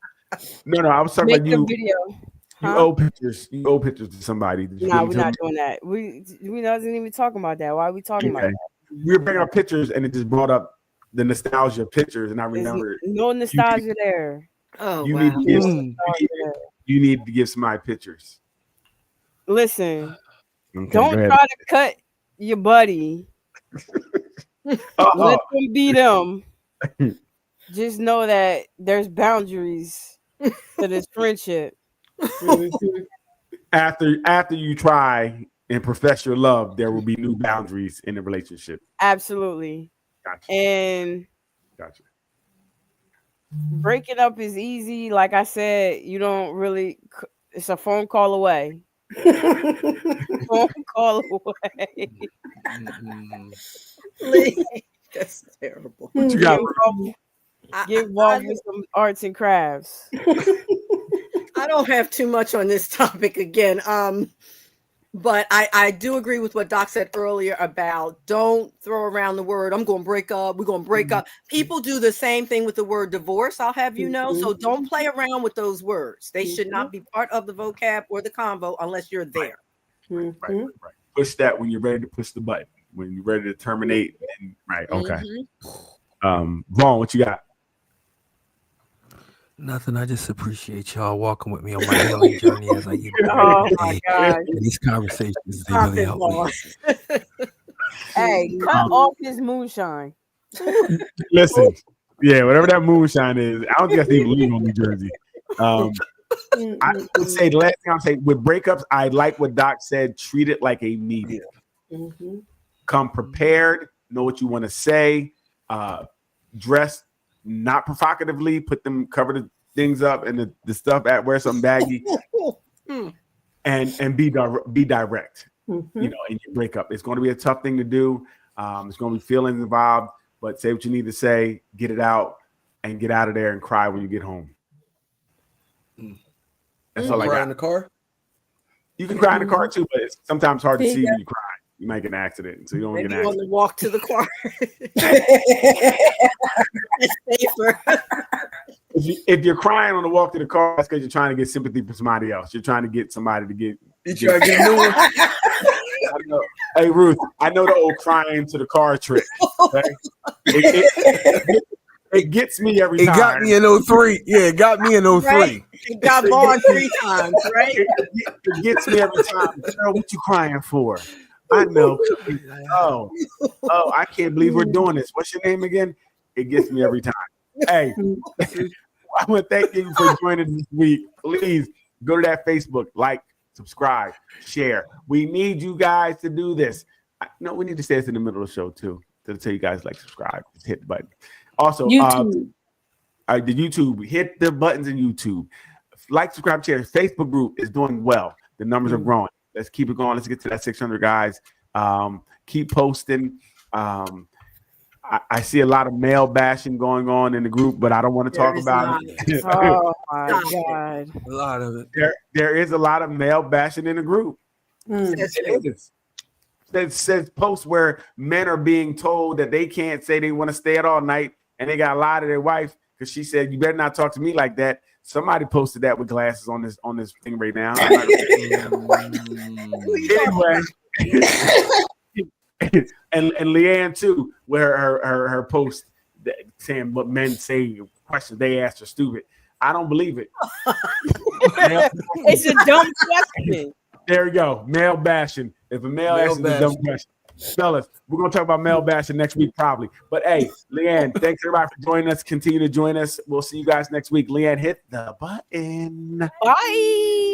No, I was talking Make about the you. video. You owe pictures. You owe pictures to somebody. No, we're not doing that. We wasn't even talking about that. Why are we talking about that? We were bringing up pictures, and it just brought up the nostalgia of pictures, and I remember no nostalgia there. Oh you wow. need to give somebody pictures. Listen, Okay, don't go ahead. try to cut your buddy. Let them be them. Just know that there's boundaries to this friendship. After you try and profess your love, there will be new boundaries in the relationship. Absolutely. Gotcha. And Gotcha. breaking up is easy. Like I said, you don't really. It's a phone call away. Phone call away. That's terrible. What you got? Get involved with some arts and crafts. I don't have too much on this topic again. But I do agree with what Doc said earlier about don't throw around the word, I'm going to break up, we're going to break up. People do the same thing with the word divorce, I'll have you know. So don't play around with those words. They should not be part of the vocab or the convo unless you're there. Right. Push that when you're ready to push the button. When you're ready to terminate. Right. Okay. Vaughn, what you got? Nothing. I just appreciate y'all walking with me on my healing journey as I get better. Oh my God. These conversations, they really help me. Hey, cut off his moonshine. Listen, yeah, whatever that moonshine is, I don't think that's even legal in New Jersey. I would say the last thing I'll say with breakups, I like what Doc said, treat it like a meeting. Come prepared, know what you want to say, dress not provocatively, cover the things up and the stuff wear something baggy, and be direct. You know, in your breakup, it's going to be a tough thing to do. It's going to be feelings involved, but say what you need to say, get it out, and get out of there and cry when you get home. That's all I got. Cry in the car? You can cry in the car too, but it's sometimes hard to see when you cry. You might get an accident, so you don't get an accident. On the walk to the car. If you're crying on the walk to the car, that's because you're trying to get sympathy from somebody else. You're trying to get somebody to get. You trying to get a new one? I know. Hey Ruth, I know the old crying to the car trick. Okay? It gets me every time. It got me in 03. Yeah, it got me in 03. Right? It got Vaughn 3 times, right? It gets me every time. Girl, what you crying for? I know. Oh, I can't believe we're doing this. What's your name again? It gets me every time. Hey, I want to thank you for joining this week. Please go to that Facebook, like, subscribe, share. We need you guys to do this. No, we need to say this in the middle of the show too. To tell you guys like, subscribe, just hit the button. Also, YouTube. The YouTube, hit the buttons in YouTube. Like, subscribe, share. Facebook group is doing well. The numbers are growing. Let's keep it going. Let's get to that 600 guys. Keep posting. I see a lot of male bashing going on in the group, but I don't want to talk about it. Oh my God. A lot of it. There is a lot of male bashing in the group. It says posts where men are being told that they can't say they want to stay out all night, and they got to lie to their wife because she said, "You better not talk to me like that." Somebody posted that with glasses on this thing right now. Anyway, and Leanne too, where her post saying what men say, questions they ask are stupid. I don't believe it. It's a dumb question. There you go. Male bashing. If a male asks a dumb question. Fellas, we're going to talk about male bashing next week probably. But hey, Leanne, thanks everybody for joining us. Continue to join us. We'll see you guys next week. Leanne, hit the button. Bye.